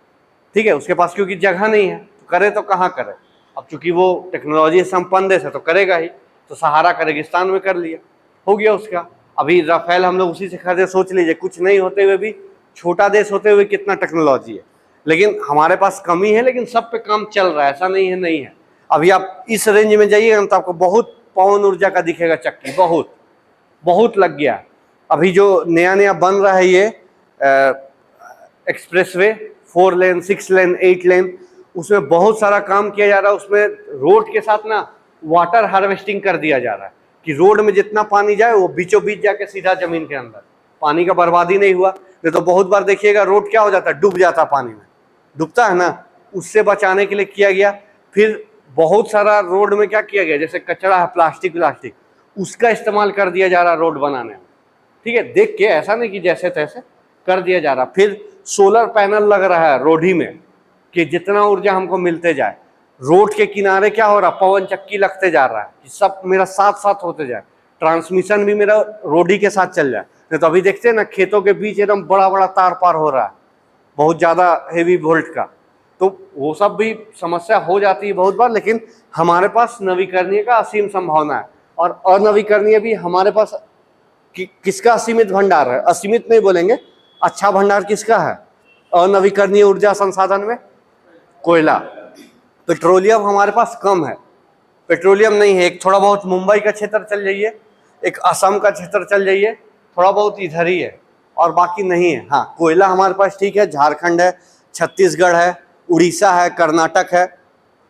ठीक है, उसके पास क्योंकि जगह नहीं है, तो करे तो कहाँ करे, अब चूंकि वो टेक्नोलॉजी संपन्न देश है तो करेगा ही, तो सहारा का रेगिस्तान में कर लिया, हो गया उसका। अभी राफेल हम लोग उसी से खरीदे, सोच लीजिए कुछ नहीं होते हुए भी, छोटा देश होते हुए कितना टेक्नोलॉजी है, लेकिन हमारे पास कमी है, लेकिन सब पे काम चल रहा है, ऐसा नहीं है नहीं है। अभी आप इस रेंज में जाइएगा तो आपको बहुत पवन ऊर्जा का दिखेगा चक्की, बहुत बहुत लग गया। अभी जो नया नया बन रहा है ये एक्सप्रेसवे 4 लेन 6 लेन 8 लेन, उसमें बहुत सारा काम किया जा रहा है, उसमें रोड के साथ ना वाटर हार्वेस्टिंग कर दिया जा रहा है कि रोड में जितना पानी जाए वो बीचों बीच जाके सीधा जमीन के अंदर, पानी का बर्बादी नहीं हुआ। नहीं तो बहुत बार देखिएगा रोड क्या हो जाता है, डूब जाता पानी में, डूबता है ना, उससे बचाने के लिए किया गया। फिर बहुत सारा रोड में क्या किया गया, जैसे कचरा है प्लास्टिक उसका इस्तेमाल कर दिया जा रहा है रोड बनाने में, ठीक है, देख के ऐसा नहीं कि जैसे तैसे कर दिया जा रहा। फिर सोलर पैनल लग रहा है रोड ही में कि जितना ऊर्जा हमको मिलते जाए, रोड के किनारे क्या हो रहा, पवन चक्की लगते जा रहा है कि सब मेरा साथ साथ होते जाए, ट्रांसमिशन भी मेरा रोड ही के साथ चल जाए। नहीं तो अभी देखते हैं ना खेतों के बीच एकदम बड़ा बड़ा तार पार हो रहा है, बहुत ज़्यादा हेवी वोल्ट का, तो वो सब भी समस्या हो जाती है बहुत बार। लेकिन हमारे पास नवीकरणीय का असीम संभावना है, और अनवीकरणीय भी हमारे पास किसका असीमित भंडार है, असीमित नहीं बोलेंगे, अच्छा भंडार किसका है अनवीकरणीय ऊर्जा संसाधन में, कोयला, पेट्रोलियम हमारे पास कम है, पेट्रोलियम नहीं है। एक थोड़ा बहुत मुंबई का क्षेत्र चल जाइए, एक असम का क्षेत्र चल जाइए, थोड़ा बहुत इधर ही है और बाकी नहीं है। हाँ कोयला हमारे पास ठीक है, झारखंड है, छत्तीसगढ़ है, उड़ीसा है, कर्नाटक है,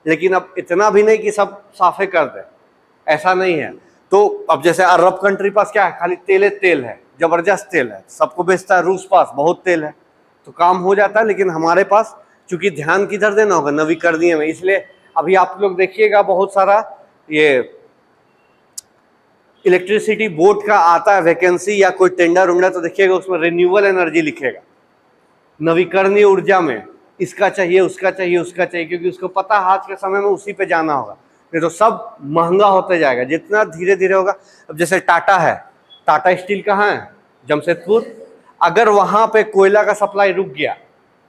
लेकिन अब इतना भी नहीं कि सब साफे कर दे, ऐसा नहीं है। तो अब जैसे अरब कंट्री पास क्या है, खाली तेल है, जबरदस्त तेल है, सबको बेचता है, रूस पास बहुत तेल है, तो काम हो जाता है। लेकिन हमारे पास चूंकि ध्यान किधर देना होगा, नवीकरणीय में, इसलिए अभी आप लोग देखिएगा बहुत सारा ये इलेक्ट्रिसिटी बोर्ड का आता है वैकेंसी या कोई टेंडर उंडर, तो देखिएगा उसमें रिन्यूएबल एनर्जी लिखेगा, नवीकरणीय ऊर्जा में इसका चाहिए, उसका चाहिए, उसका चाहिए, क्योंकि उसको पता है आज के समय में उसी पे जाना होगा, नहीं तो सब महंगा होते जाएगा जितना धीरे धीरे होगा। अब जैसे टाटा है, टाटा स्टील कहाँ है, जमशेदपुर, अगर वहां पे कोयला का सप्लाई रुक गया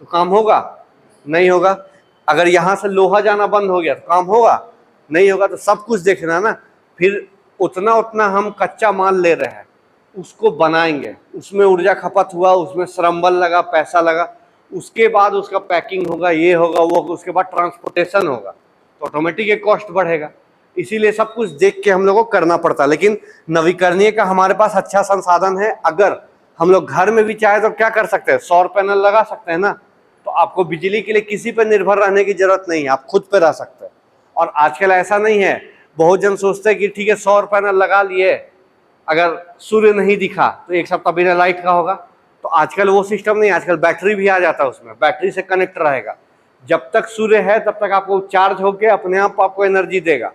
तो काम होगा, नहीं होगा। अगर यहाँ से लोहा जाना बंद हो गया तो काम होगा, नहीं होगा। तो सब कुछ देखना ना, फिर उतना उतना हम कच्चा माल ले रहे हैं, उसको बनाएंगे, उसमें ऊर्जा खपत हुआ, उसमें श्रम बल लगा, पैसा लगा, उसके बाद उसका पैकिंग होगा, ये होगा वो होगा, उसके बाद ट्रांसपोर्टेशन होगा, तो ऑटोमेटिक ये कॉस्ट बढ़ेगा। इसीलिए सब कुछ देख के हम लोगों को करना पड़ता है। लेकिन नवीकरणीय का हमारे पास अच्छा संसाधन है, अगर हम लोग घर में भी चाहे तो क्या कर सकते हैं, सौर पैनल लगा सकते हैं ना, तो आपको बिजली के लिए किसी पर निर्भर रहने की जरूरत नहीं है, आप खुद पे रह सकते हैं। और आजकल ऐसा नहीं है, बहुत जन सोचते हैं कि ठीक है सौर पैनल लगा लिए, अगर सूर्य नहीं दिखा तो एक सप्ताह बिना लाइट का होगा, तो आजकल वो सिस्टम नहीं, आजकल बैटरी भी आ जाता है उसमें, बैटरी से कनेक्ट रहेगा। जब तक सूर्य है तब तक आपको चार्ज होकर अपने आप आपको एनर्जी देगा।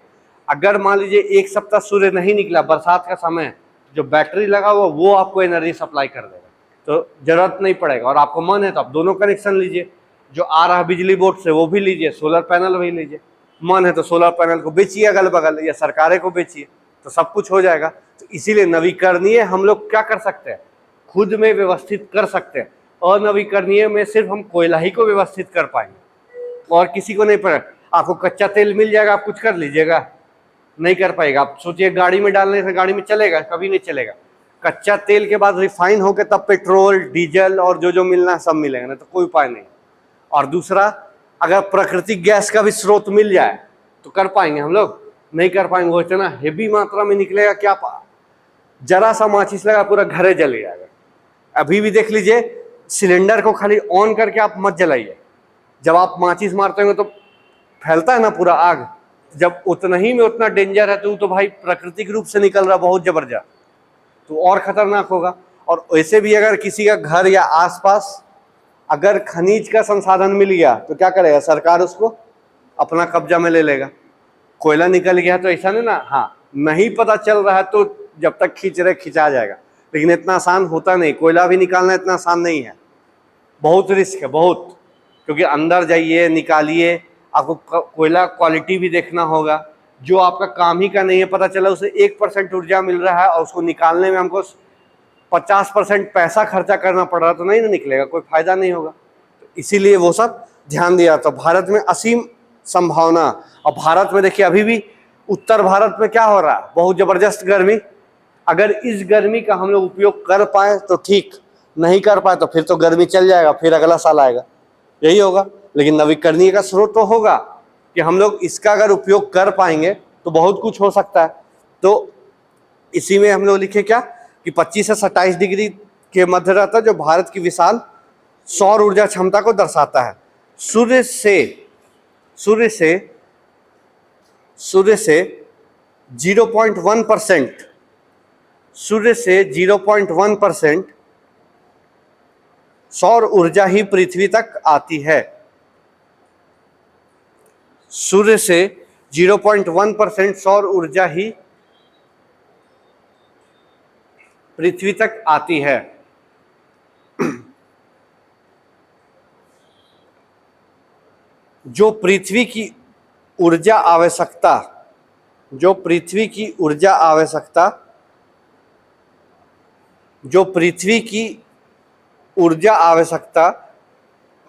अगर मान लीजिए एक सप्ताह सूर्य नहीं निकला, बरसात का समय, जो बैटरी लगा हुआ वो आपको एनर्जी सप्लाई कर देगा, तो जरूरत नहीं पड़ेगा। और आपको मन है तो आप दोनों कनेक्शन लीजिए, जो आ रहा है बिजली बोर्ड से वो भी लीजिए, सोलर पैनल भी लीजिए। मन है तो सोलर पैनल को बेचिए अगल बगल, या सरकारें को बेचिए, तो सब कुछ हो जाएगा। तो इसीलिए नवीकरणीय हम लोग क्या कर सकते हैं, खुद में व्यवस्थित कर सकते हैं। अनवीकरणीय में सिर्फ हम कोयला ही को व्यवस्थित कर पाएंगे और किसी को नहीं पड़ेगा। आपको कच्चा तेल मिल जाएगा, आप कुछ कर लीजिएगा, नहीं कर पाएगा। आप सोचिए गाड़ी में डालने से गाड़ी में चलेगा, कभी नहीं चलेगा। कच्चा तेल के बाद रिफाइन होकर तब पेट्रोल, डीजल और जो जो मिलना है सब मिलेगा, नहीं तो कोई उपाय नहीं। और दूसरा, अगर प्राकृतिक गैस का भी स्रोत मिल जाए तो कर पाएंगे हम लोग, नहीं कर पाएंगे। वो इतना हेवी मात्रा में निकलेगा कि आप जरा सा माचिस लगा पूरा घरे जल जाएगा। अभी भी देख लीजिए, सिलेंडर को खाली ऑन करके आप मत जलाइए, जब आप माचिस मारते होंगे तो फैलता है ना पूरा आग, जब उतना ही में उतना डेंजर है तो भाई प्राकृतिक रूप से निकल रहा बहुत जबरदस्त, तो और खतरनाक होगा। और वैसे भी अगर किसी का घर या आसपास अगर खनिज का संसाधन मिल गया तो क्या करेगा, सरकार उसको अपना कब्जा में ले लेगा। कोयला निकल गया तो ऐसा नहीं ना, हाँ नहीं पता चल रहा है तो जब तक खींच रहे खिंचा जाएगा, लेकिन इतना आसान होता नहीं। कोयला भी निकालना इतना आसान नहीं है, बहुत रिस्क है बहुत, क्योंकि अंदर जाइए निकालिए, आपको कोयला क्वालिटी भी देखना होगा। जो आपका काम ही का नहीं है, पता चला उसे 1% ऊर्जा मिल रहा है और उसको निकालने में हमको 50% पैसा खर्चा करना पड़ रहा, तो नहीं ना निकलेगा, कोई फायदा नहीं होगा। तो इसीलिए वो सब ध्यान दिया। तो भारत में असीम संभावना। और भारत में देखिए अभी भी उत्तर भारत में क्या हो रहा है, बहुत जबरदस्त गर्मी। अगर इस गर्मी का हम लोग उपयोग कर पाए तो ठीक, नहीं कर पाए तो फिर तो गर्मी चल जाएगा, फिर अगला साल आएगा, यही होगा। लेकिन नवीकरणीय का स्रोत तो होगा कि हम लोग इसका अगर उपयोग कर पाएंगे तो बहुत कुछ हो सकता है। तो इसी में हम लोग लिखे क्या कि 25 से 27 डिग्री के मध्य रहता है, जो भारत की विशाल सौर ऊर्जा क्षमता को दर्शाता है। सूर्य से 0.1%, सूर्य से 0.1% सौर ऊर्जा ही पृथ्वी तक आती है। सूर्य से 0.1% सौर ऊर्जा ही पृथ्वी तक आती है। जो पृथ्वी की ऊर्जा आवश्यकता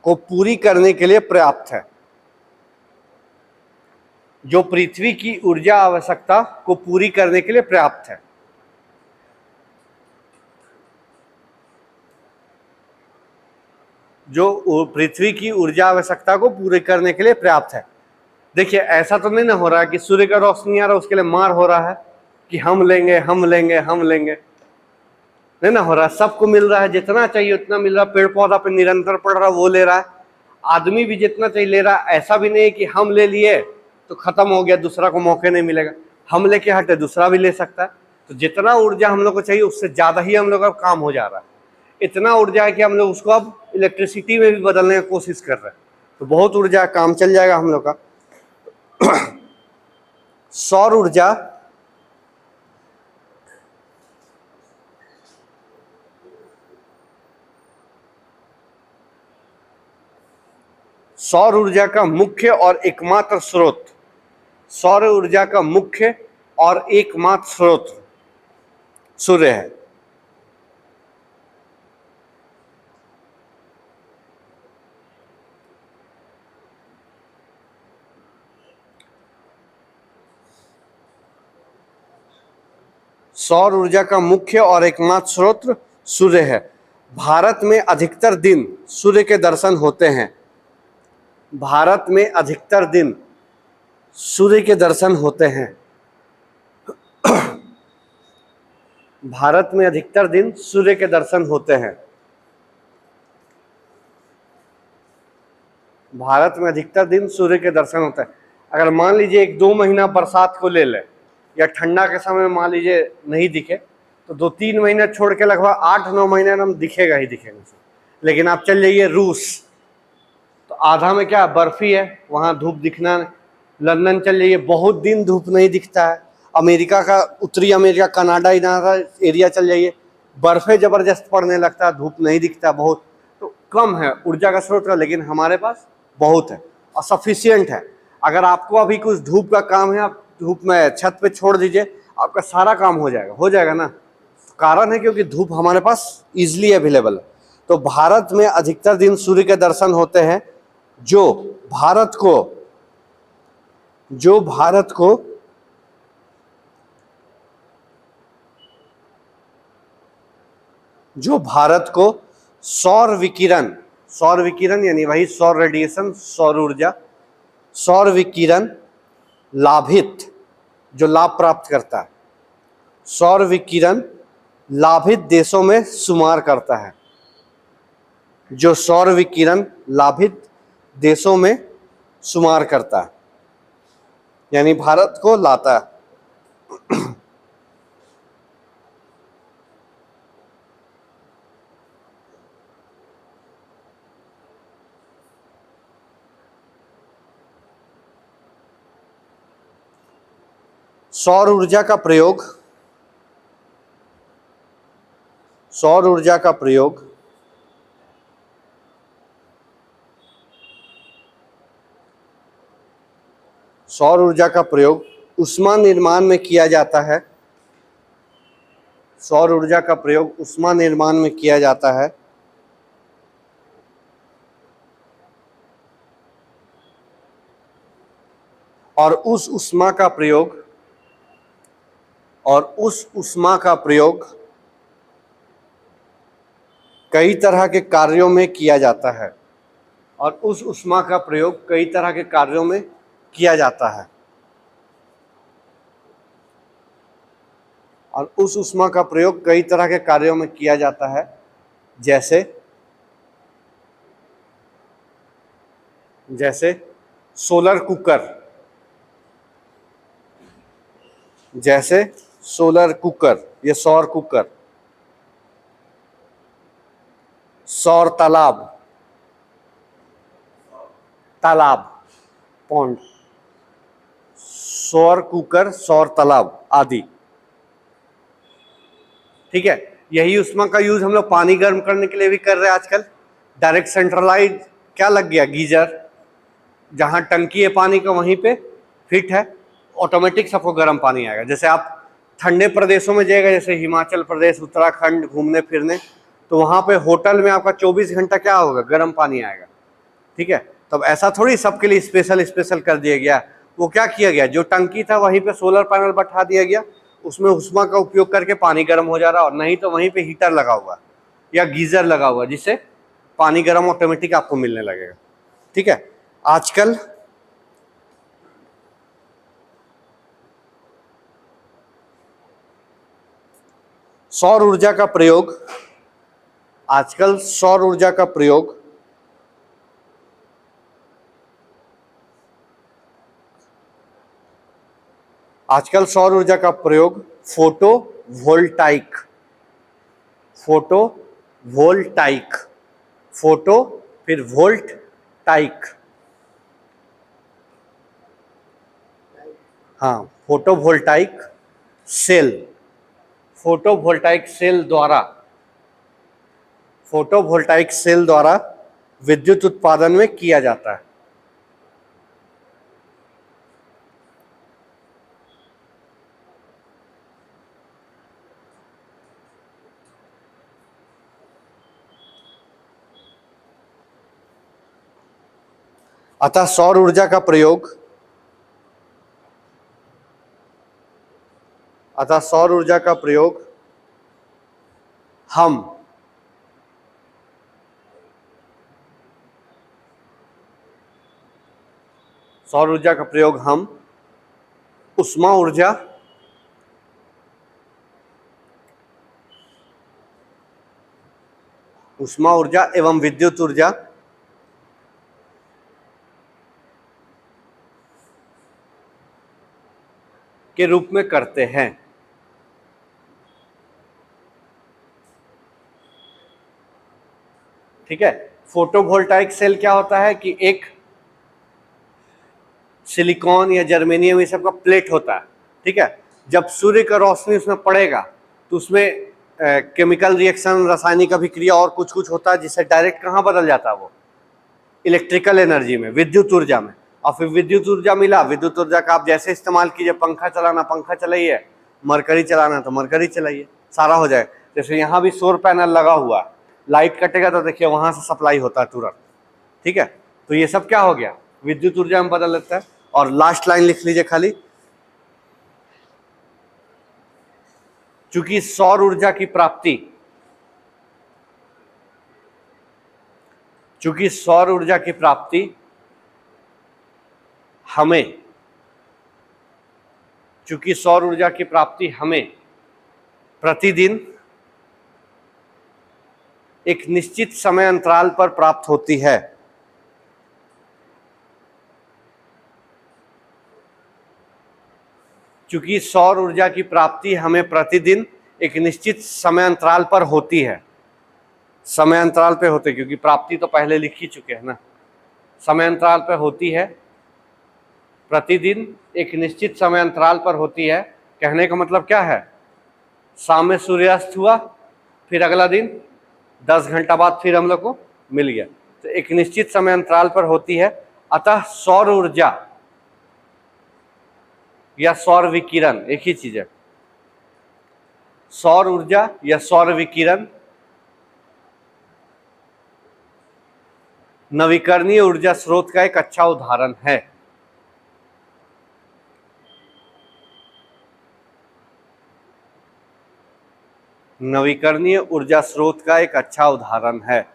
को पूरी करने के लिए पर्याप्त है। जो पृथ्वी की ऊर्जा आवश्यकता को पूरी करने के लिए पर्याप्त है। जो पृथ्वी की ऊर्जा आवश्यकता को पूरे करने के लिए पर्याप्त है। देखिए ऐसा तो नहीं ना हो रहा है कि सूर्य का रोशनी आ रहा है उसके लिए मार हो रहा है कि हम लेंगे, नहीं ना हो रहा। सबको मिल रहा है, जितना चाहिए उतना मिल रहा है। पेड़ पौधा पे निरंतर पड़ रहा है, वो ले रहा है। आदमी भी जितना चाहिए ले रहा है। ऐसा भी नहीं है कि हम ले लिए तो खत्म हो गया, दूसरा को मौके नहीं मिलेगा। हम लेके हटे दूसरा भी ले सकता है। तो जितना ऊर्जा हम लोग को चाहिए उससे ज्यादा ही हम लोग का काम हो जा रहा है। इतना ऊर्जा है कि हम लोग उसको अब इलेक्ट्रिसिटी में भी बदलने की कोशिश कर रहे हैं। तो बहुत ऊर्जा काम चल जाएगा हम लोग का। सौर ऊर्जा का मुख्य और एकमात्र स्रोत, सौर ऊर्जा का मुख्य और एकमात्र स्रोत सूर्य है। सौर ऊर्जा का मुख्य और एकमात्र स्रोत सूर्य है। भारत में अधिकतर दिन सूर्य के दर्शन होते हैं। भारत में अधिकतर दिन सूर्य के दर्शन होते हैं। भारत में अधिकतर दिन सूर्य के दर्शन होते हैं। भारत में अधिकतर दिन सूर्य के दर्शन होते हैं। अगर मान लीजिए 1-2 महीना बरसात को ले ले या ठंडा के समय मान लीजिए नहीं दिखे, तो 2-3 महीने छोड़ के लगभग 8-9 महीने में हम दिखेगा ही दिखेगा। लेकिन आप चल जाइए रूस, तो आधा में क्या बर्फी है, वहाँ धूप दिखना। लंदन चल जाइए, बहुत दिन धूप नहीं दिखता है। अमेरिका का, उत्तरी अमेरिका, कनाडा एरिया चल जाइए, बर्फे जबरदस्त पड़ने लगता है, धूप नहीं दिखता बहुत। तो कम है ऊर्जा का स्रोत, लेकिन हमारे पास बहुत है और सफिशियंट है। अगर आपको अभी कुछ धूप का काम है, आप धूप में छत पे छोड़ दीजिए, आपका सारा काम हो जाएगा ना। कारण है क्योंकि धूप हमारे पास इजिली अवेलेबल है। तो भारत में अधिकतर दिन सूर्य के दर्शन होते हैं, जो भारत को सौर विकिरण यानी वही सौर रेडिएशन, सौर ऊर्जा, सौर विकिरण लाभित, जो लाभ प्राप्त करता है, सौर विकिरण लाभित देशों में शुमार करता है, जो सौर विकिरण लाभित देशों में शुमार करता है, यानी भारत को लाता है। सौर ऊर्जा का प्रयोग सौर ऊर्जा का प्रयोग ऊष्मा निर्माण में किया जाता है। सौर ऊर्जा का प्रयोग ऊष्मा निर्माण में किया जाता है, और उस ऊष्मा का प्रयोग कई तरह के कार्यों में किया जाता है, और उस ऊष्मा का प्रयोग कई तरह के कार्यों में किया जाता है, और उस ऊष्मा का प्रयोग कई तरह के कार्यों में किया जाता है, जैसे सोलर कुकर, ये सौर कुकर, सौर पॉन्ड, सौर कुकर, सौर तालाब आदि। ठीक है, यही ऊष्मा का यूज हम लोग पानी गर्म करने के लिए भी कर रहे हैं आजकल। डायरेक्ट सेंट्रलाइज क्या लग गया, गीजर, जहां टंकी है पानी का वहीं पे फिट है, ऑटोमेटिक सबको गर्म पानी आएगा। जैसे आप ठंडे प्रदेशों में जाएगा, जैसे हिमाचल प्रदेश, उत्तराखंड घूमने फिरने, तो वहां पे होटल में आपका 24 घंटा क्या होगा, गर्म पानी आएगा। ठीक है, तब ऐसा थोड़ी सबके लिए स्पेशल कर दिया गया। वो क्या किया गया, जो टंकी था वहीं पे सोलर पैनल बैठा दिया गया, उसमें ऊष्मा का उपयोग करके पानी गर्म हो जा रहा, और नहीं तो वहीं पे हीटर लगा हुआ या गीजर लगा हुआ, जिससे पानी गर्म ऑटोमेटिक आपको मिलने लगेगा। ठीक है, आजकल सौर ऊर्जा का प्रयोग फिर वोल्टाइक, हाँ, फोटोवोल्टाइक सेल द्वारा विद्युत उत्पादन में किया जाता है। अतः सौर ऊर्जा का प्रयोग हम ऊष्मा ऊर्जा एवं विद्युत ऊर्जा के रूप में करते हैं। ठीक है। फोटोवोल्टाइक सेल क्या होता है कि एक सिलिकॉन या जर्मेनियम ये सब का प्लेट होता है, ठीक है। जब सूर्य का रोशनी उसमें पड़ेगा तो उसमें केमिकल रिएक्शन, रासायनिक अभिक्रिया और कुछ कुछ होता है, जिससे डायरेक्ट कहाँ बदल जाता है वो, इलेक्ट्रिकल एनर्जी में, विद्युत ऊर्जा में। और फिर विद्युत ऊर्जा मिला, विद्युत ऊर्जा का आप जैसे इस्तेमाल कीजिए, पंखा चलाना पंखा चलाइए, मरकरी चलाना तो मरकरी चलाइए, सारा हो जाए। जैसे यहाँ भी सौर पैनल लगा हुआ है, लाइट कटेगा तो देखिए वहां से सप्लाई होता है तुरंत, ठीक है। तो ये सब क्या हो गया, विद्युत ऊर्जा में बदल लेता है। और लास्ट लाइन लिख लीजिए खाली, चूंकि सौर ऊर्जा की प्राप्ति, चूंकि सौर ऊर्जा की प्राप्ति हमें, चूंकि सौर ऊर्जा की प्राप्ति हमें प्रतिदिन एक निश्चित समय अंतराल पर प्राप्त होती है, चूंकि सौर ऊर्जा की प्राप्ति हमें प्रतिदिन एक निश्चित समय अंतराल पर होती है, समय अंतराल पे होते, क्योंकि प्राप्ति तो पहले लिख ही चुके हैं ना, समय अंतराल पर होती है, प्रतिदिन एक निश्चित समय अंतराल पर होती है। कहने का मतलब क्या है, शाम में सूर्यास्त हुआ, फिर अगला दिन 10 घंटा बाद फिर हम लोग को मिल गया, तो एक निश्चित समय अंतराल पर होती है। अतः सौर ऊर्जा या सौर विकिरण एक ही चीज है, सौर ऊर्जा या सौर विकिरण नवीकरणीय ऊर्जा स्रोत का एक अच्छा उदाहरण है। नवीकरणीय ऊर्जा स्रोत का एक अच्छा उदाहरण है।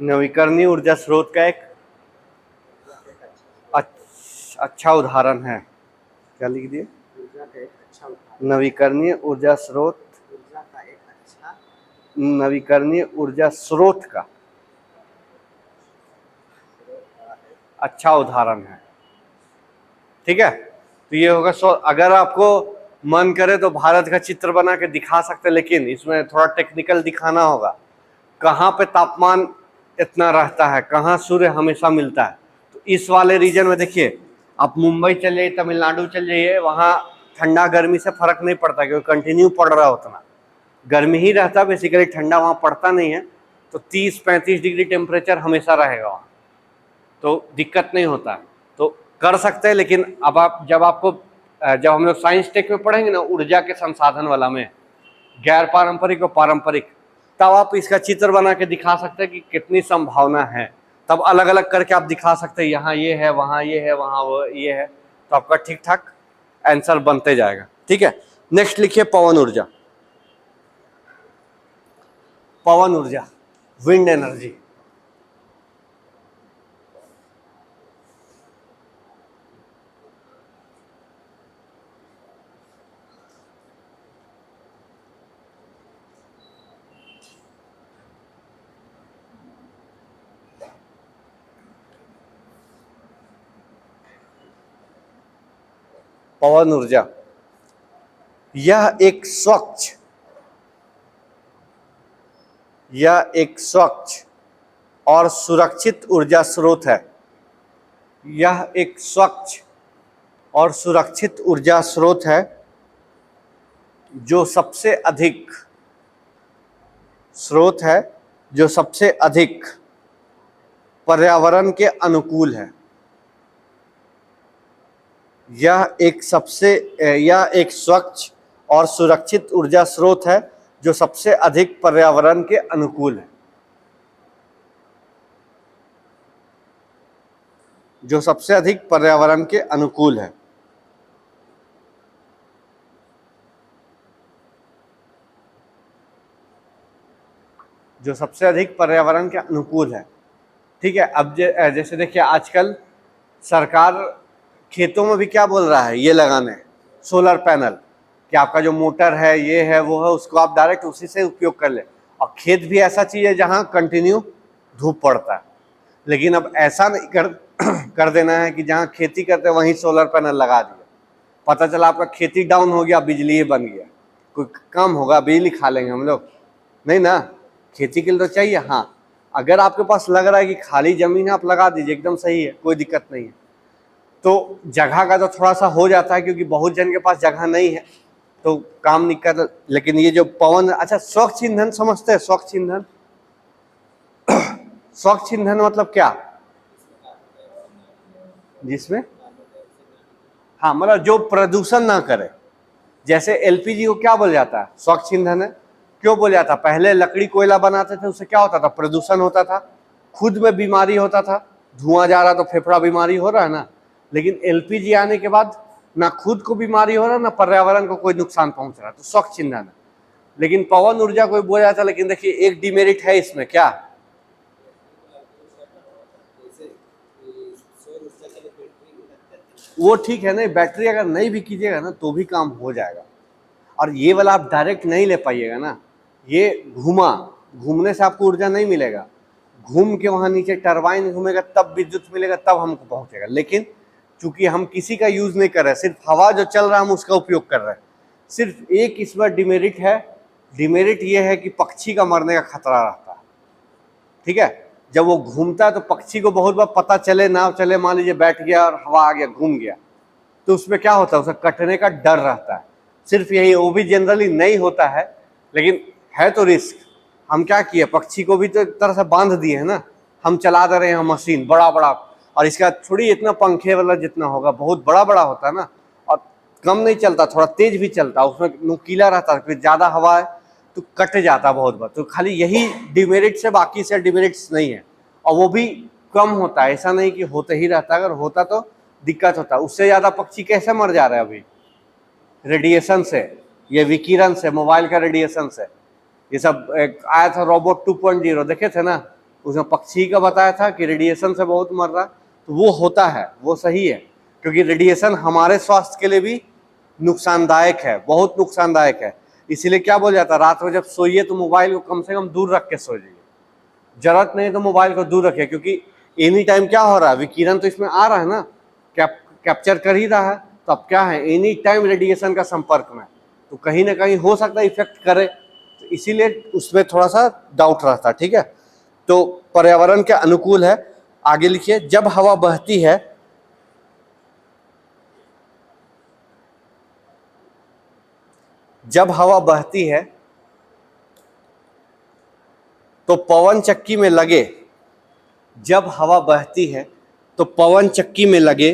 नवीकरणीय ऊर्जा स्रोत का एक अच्छा उदाहरण है। क्या लिख दिए, नवीकरणीय ऊर्जा स्रोत, नवीकरणीय ऊर्जा स्रोत का अच्छा उदाहरण है, ठीक है। तो ये होगा अगर आपको मन करे तो भारत का चित्र बना के दिखा सकते, लेकिन इसमें थोड़ा टेक्निकल दिखाना होगा, कहाँ पे तापमान इतना रहता है, कहाँ सूर्य हमेशा मिलता है। तो इस वाले रीजन में देखिए, आप मुंबई चल जाइए, तमिलनाडु चल जाइए, वहाँ ठंडा गर्मी से फर्क नहीं पड़ता, क्योंकि कंटिन्यू पड़ रहा उतना गर्मी ही रहता, बेसिकली ठंडा वहाँ पड़ता नहीं है। तो 30-35 डिग्री टेम्परेचर हमेशा रहेगा वहाँ, तो दिक्कत नहीं होता, तो कर सकते हैं। लेकिन अब आप जब हम लोग साइंस टेक में पढ़ेंगे ना, ऊर्जा के संसाधन वाला में, गैर पारंपरिक और पारंपरिक, तब आप इसका चित्र बना के दिखा सकते हैं कि कितनी संभावना है। तब अलग अलग करके आप दिखा सकते हैं, यहाँ ये है, वहाँ ये है, वहाँ वो ये है, तो आपका ठीक ठाक आंसर बनते जाएगा, ठीक है। नेक्स्ट लिखिए पवन ऊर्जा। पवन ऊर्जा, विंड एनर्जी। पवन ऊर्जा यह एक स्वच्छ और सुरक्षित ऊर्जा स्रोत है। यह एक स्वच्छ और सुरक्षित ऊर्जा स्रोत है जो सबसे अधिक पर्यावरण के अनुकूल है। यह एक स्वच्छ और सुरक्षित ऊर्जा स्रोत है जो सबसे अधिक पर्यावरण के अनुकूल है। जो सबसे अधिक पर्यावरण के अनुकूल है। जो सबसे अधिक पर्यावरण के अनुकूल है, ठीक है। अब जैसे देखिए, आजकल सरकार खेतों में भी क्या बोल रहा है, ये लगाने सोलर पैनल, कि आपका जो मोटर है, ये है, वो है, उसको आप डायरेक्ट उसी से उपयोग कर ले। और खेत भी ऐसा चीज है जहां कंटिन्यू धूप पड़ता है, लेकिन अब ऐसा नहीं कर देना है कि जहाँ खेती करते हैं वहीं सोलर पैनल लगा दिया, पता चला आपका खेती डाउन हो गया, बिजली बन गया, कोई काम होगा? बिजली खा लेंगे हम लोग? नहीं ना, खेती के लिए तो चाहिए। हाँ, अगर आपके पास लग रहा है कि खाली जमीन है, आप लगा दीजिए, एकदम सही है, कोई दिक्कत नहीं है। तो जगह का तो थोड़ा सा हो जाता है, क्योंकि बहुत जन के पास जगह नहीं है तो काम नहीं कर। लेकिन ये जो पवन, अच्छा स्वच्छ ईंधन समझते हैं? स्वच्छ ईंधन, स्वच्छ ईंधन मतलब क्या? जिसमें, हाँ, मतलब जो प्रदूषण ना करे। जैसे एलपीजी को क्या बोला जाता है? स्वच्छ ईंधन है। क्यों बोला जाता? पहले लकड़ी कोयला बनाते थे, उससे क्या होता था? प्रदूषण होता था, खुद में बीमारी होता था, धुआं जा रहा तो फेफड़ा बीमारी हो रहा है ना। लेकिन एलपीजी आने के बाद ना खुद को बीमारी हो रहा, ना पर्यावरण को कोई नुकसान पहुंच रहा, तो स्वच्छ ईंधन है। लेकिन पवन ऊर्जा को बोला जाता है, लेकिन देखिए एक डिमेरिट है इसमें, क्या? वो ठीक है, नहीं बैटरी अगर नहीं भी कीजिएगा ना तो भी काम हो जाएगा। और ये वाला आप डायरेक्ट नहीं ले पाइएगा ना, ये घूमने से आपको ऊर्जा नहीं मिलेगा, घूम के वहां नीचे टरबाइन घूमेगा तब विद्युत मिलेगा, तब हमको पहुंचेगा। लेकिन चूंकि हम किसी का यूज नहीं कर रहे, सिर्फ हवा जो चल रहा है हम उसका उपयोग कर रहे हैं। सिर्फ एक इसमें डिमेरिट है, डिमेरिट ये है कि पक्षी का मरने का खतरा रहता है। ठीक है, जब वो घूमता है तो पक्षी को बहुत बार पता चले ना चले, मान लीजिए बैठ गया और हवा आ गया, घूम गया, तो उसमें क्या होता है? उसे कटने का डर रहता है। सिर्फ यही, वो भी जनरली नहीं होता है, लेकिन है तो रिस्क। हम क्या किए, पक्षी को भी तो एक तरह से बांध दिए है ना, हम चला दे रहे हैं मशीन बड़ा बड़ा, और इसका थोड़ी इतना पंखे वाला जितना होगा, बहुत बड़ा बड़ा होता है ना, और कम नहीं चलता, थोड़ा तेज भी चलता, उसमें नुकीला रहता है, फिर ज्यादा हवा है तो कट जाता बहुत बार। तो खाली यही डिमेरिट्स है, बाकी से डिमेरिट्स नहीं है। और वो भी कम होता है, ऐसा नहीं कि होते ही रहता है, अगर होता तो दिक्कत होता। उससे ज्यादा पक्षी कैसे मर जा रहे हैं अभी? रेडिएशन से, ये विकिरण से, मोबाइल का रेडिएशन से। ये सब एक आया था रोबोट 2.0, देखे थे ना, उसमें पक्षी का बताया था कि रेडिएशन से बहुत मर रहा। तो वो होता है, वो सही है, क्योंकि रेडिएशन हमारे स्वास्थ्य के लिए भी नुकसानदायक है, बहुत नुकसानदायक है। इसीलिए क्या बोल जाता है, रात में जब सोइए तो मोबाइल को कम से कम दूर रख के सो जाइए, जरूरत नहीं तो मोबाइल को दूर रखिए, क्योंकि एनी टाइम क्या हो रहा है, विकिरण तो इसमें आ रहा है ना, कैप्चर कर ही रहा है, तो अब क्या है, एनी टाइम रेडिएशन का संपर्क में, तो कहीं ना कहीं हो सकता है इफेक्ट करे, तो इसीलिए उसमें थोड़ा सा डाउट रहता है। ठीक है, तो पर्यावरण के अनुकूल है। आगे लिखिए, जब हवा बहती है, जब हवा बहती है तो पवन चक्की में लगे, जब हवा बहती है तो पवन चक्की में लगे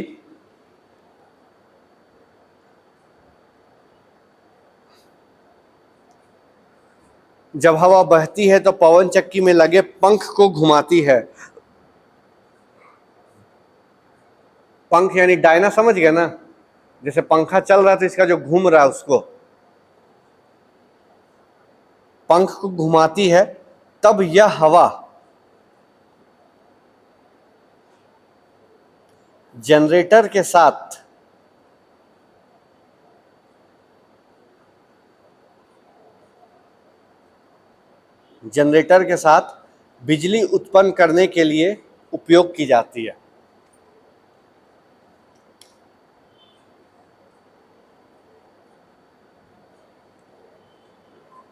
जब हवा बहती है तो पवन चक्की में लगे पंख को घुमाती है। पंख यानी डायना, समझ गया ना, जैसे पंखा चल रहा है तो इसका जो घूम रहा है उसको पंख को घुमाती है, तब यह हवा जनरेटर के साथ बिजली उत्पन्न करने के लिए उपयोग की जाती है।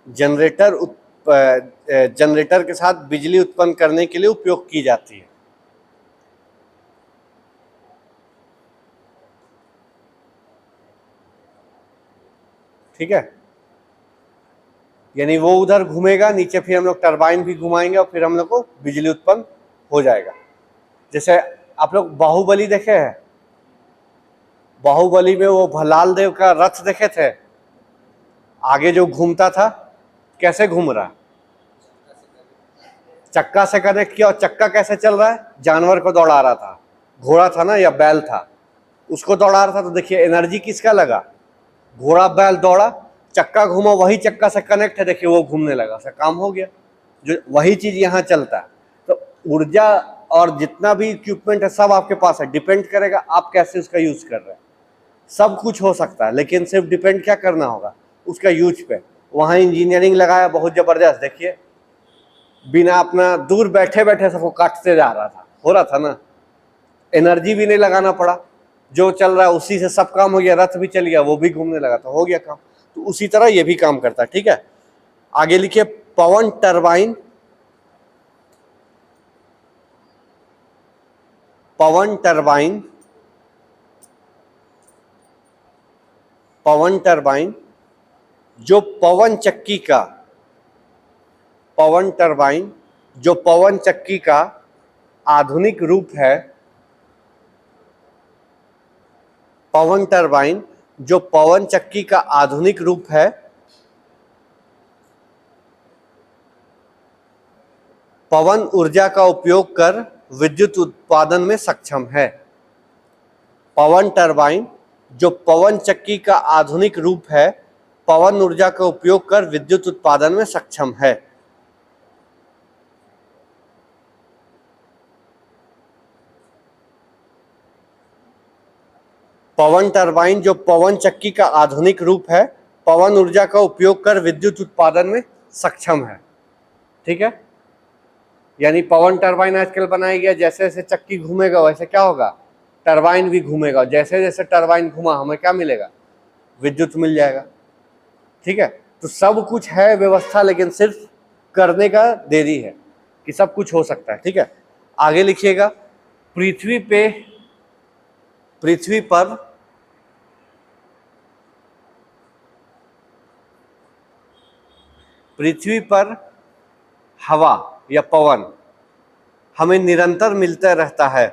जनरेटर के साथ बिजली उत्पन्न करने के लिए उपयोग की जाती है। ठीक है, यानी वो उधर घूमेगा नीचे, फिर हम लोग टरबाइन भी घुमाएंगे और फिर हम लोग को बिजली उत्पन्न हो जाएगा। जैसे आप लोग बाहुबली देखे हैं, बाहुबली में वो भल्लाल देव का रथ देखे थे, आगे जो घूमता था, कैसे घूम रहा, चक्का से कनेक्ट किया, और चक्का कैसे चल रहा है, जानवर को दौड़ा रहा था, घोड़ा था ना या बैल था, उसको दौड़ा रहा था। तो देखिए एनर्जी किसका लगा, घोड़ा बैल दौड़ा, चक्का घूमा, वही चक्का से कनेक्ट है, देखिए वो घूमने लगा, उसका काम हो गया। जो वही चीज यहाँ चलता है। तो ऊर्जा और जितना भी इक्विपमेंट है सब आपके पास है, डिपेंड करेगा आप कैसे उसका यूज कर रहे हैं। सब कुछ हो सकता है, लेकिन सिर्फ डिपेंड क्या करना होगा, उसका यूज पे। वहाँ इंजीनियरिंग लगाया बहुत जबरदस्त, देखिए बिना अपना दूर बैठे बैठे सबको काटते जा रहा था, हो रहा था ना। एनर्जी भी नहीं लगाना पड़ा, जो चल रहा है उसी से सब काम हो गया, रथ भी चल गया, वो भी घूमने लगा, तो हो गया काम। तो उसी तरह ये भी काम करता है, ठीक है। आगे लिखिए पवन टरबाइन, पवन टरबाइन, पवन टरबाइन जो पवन चक्की का, पवन टरबाइन जो पवन चक्की का आधुनिक रूप है, पवन टरबाइन जो पवन चक्की का आधुनिक रूप है, पवन ऊर्जा का उपयोग कर विद्युत उत्पादन में सक्षम है। पवन टरबाइन जो पवन चक्की का आधुनिक रूप है, पवन ऊर्जा का उपयोग कर विद्युत उत्पादन में सक्षम है। पवन टरबाइन जो पवन चक्की का आधुनिक रूप है, पवन ऊर्जा का उपयोग कर विद्युत उत्पादन में सक्षम है, ठीक है। यानी पवन टरबाइन आजकल बनाया गया, जैसे जैसे चक्की घूमेगा वैसे क्या होगा, टरबाइन भी घूमेगा, जैसे जैसे टरबाइन घूमा हमें क्या मिलेगा, विद्युत मिल जाएगा, ठीक है। तो सब कुछ है व्यवस्था, लेकिन सिर्फ करने का देरी है कि सब कुछ हो सकता है, ठीक है। आगे लिखिएगा पृथ्वी पर हवा या पवन हमें निरंतर मिलता रहता है।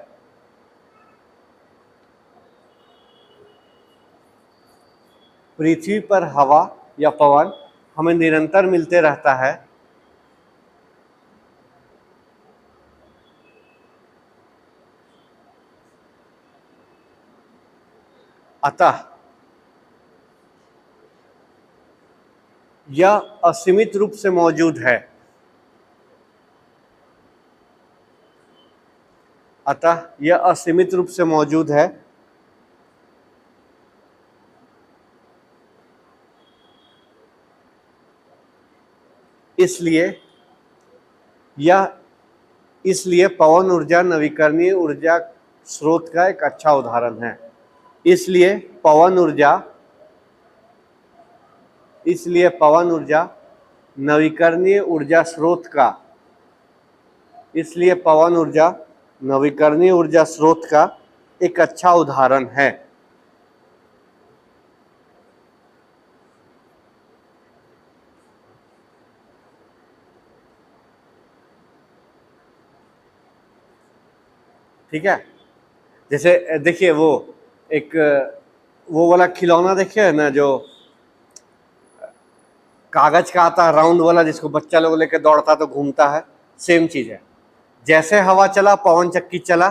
पृथ्वी पर हवा या पवन हमें निरंतर मिलते रहता है, अतः यह असीमित रूप से मौजूद है। अतः यह असीमित रूप से मौजूद है, इसलिए पवन ऊर्जा नवीकरणीय ऊर्जा स्रोत का एक अच्छा उदाहरण है। इसलिए पवन ऊर्जा नवीकरणीय ऊर्जा स्रोत का, इसलिए पवन ऊर्जा नवीकरणीय ऊर्जा स्रोत का एक अच्छा उदाहरण है। ठीक है। जैसे देखिए वो वाला खिलौना देखिए ना, जो कागज का आता है राउंड वाला, जिसको बच्चा लोग लेके दौड़ता तो घूमता है, सेम चीज है। जैसे हवा चला पवन चक्की चला,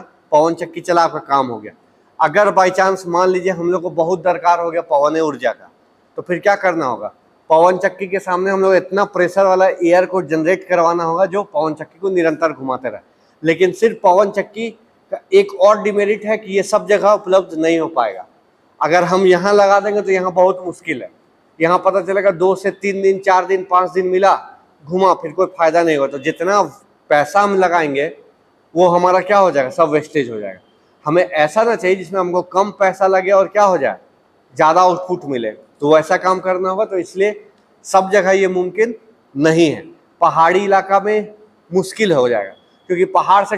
आपका काम हो गया। अगर बाई चांस मान लीजिए हम लोग को बहुत दरकार हो गया पवन ऊर्जा का, तो फिर क्या करना होगा, पवन चक्की के सामने हम लोग इतना प्रेशर वाला एयर को जनरेट करवाना होगा जो पवन चक्की को निरंतर घुमाते रहे। लेकिन सिर्फ पवन चक्की का एक और डिमेरिट है कि ये सब जगह उपलब्ध नहीं हो पाएगा। अगर हम यहाँ लगा देंगे तो यहाँ बहुत मुश्किल है, यहाँ पता चलेगा 2 से 3 दिन 4 दिन 5 दिन मिला, घुमा, फिर कोई फायदा नहीं होगा। तो जितना पैसा हम लगाएंगे वो हमारा क्या हो जाएगा, सब वेस्टेज हो जाएगा। हमें ऐसा ना चाहिए जिसमें हमको कम पैसा लगे और क्या हो जाए, ज़्यादा आउटपुट मिले, तो वैसा काम करना होगा। तो इसलिए सब जगह ये मुमकिन नहीं है। पहाड़ी इलाका में मुश्किल हो जाएगा, क्योंकि पहाड़ से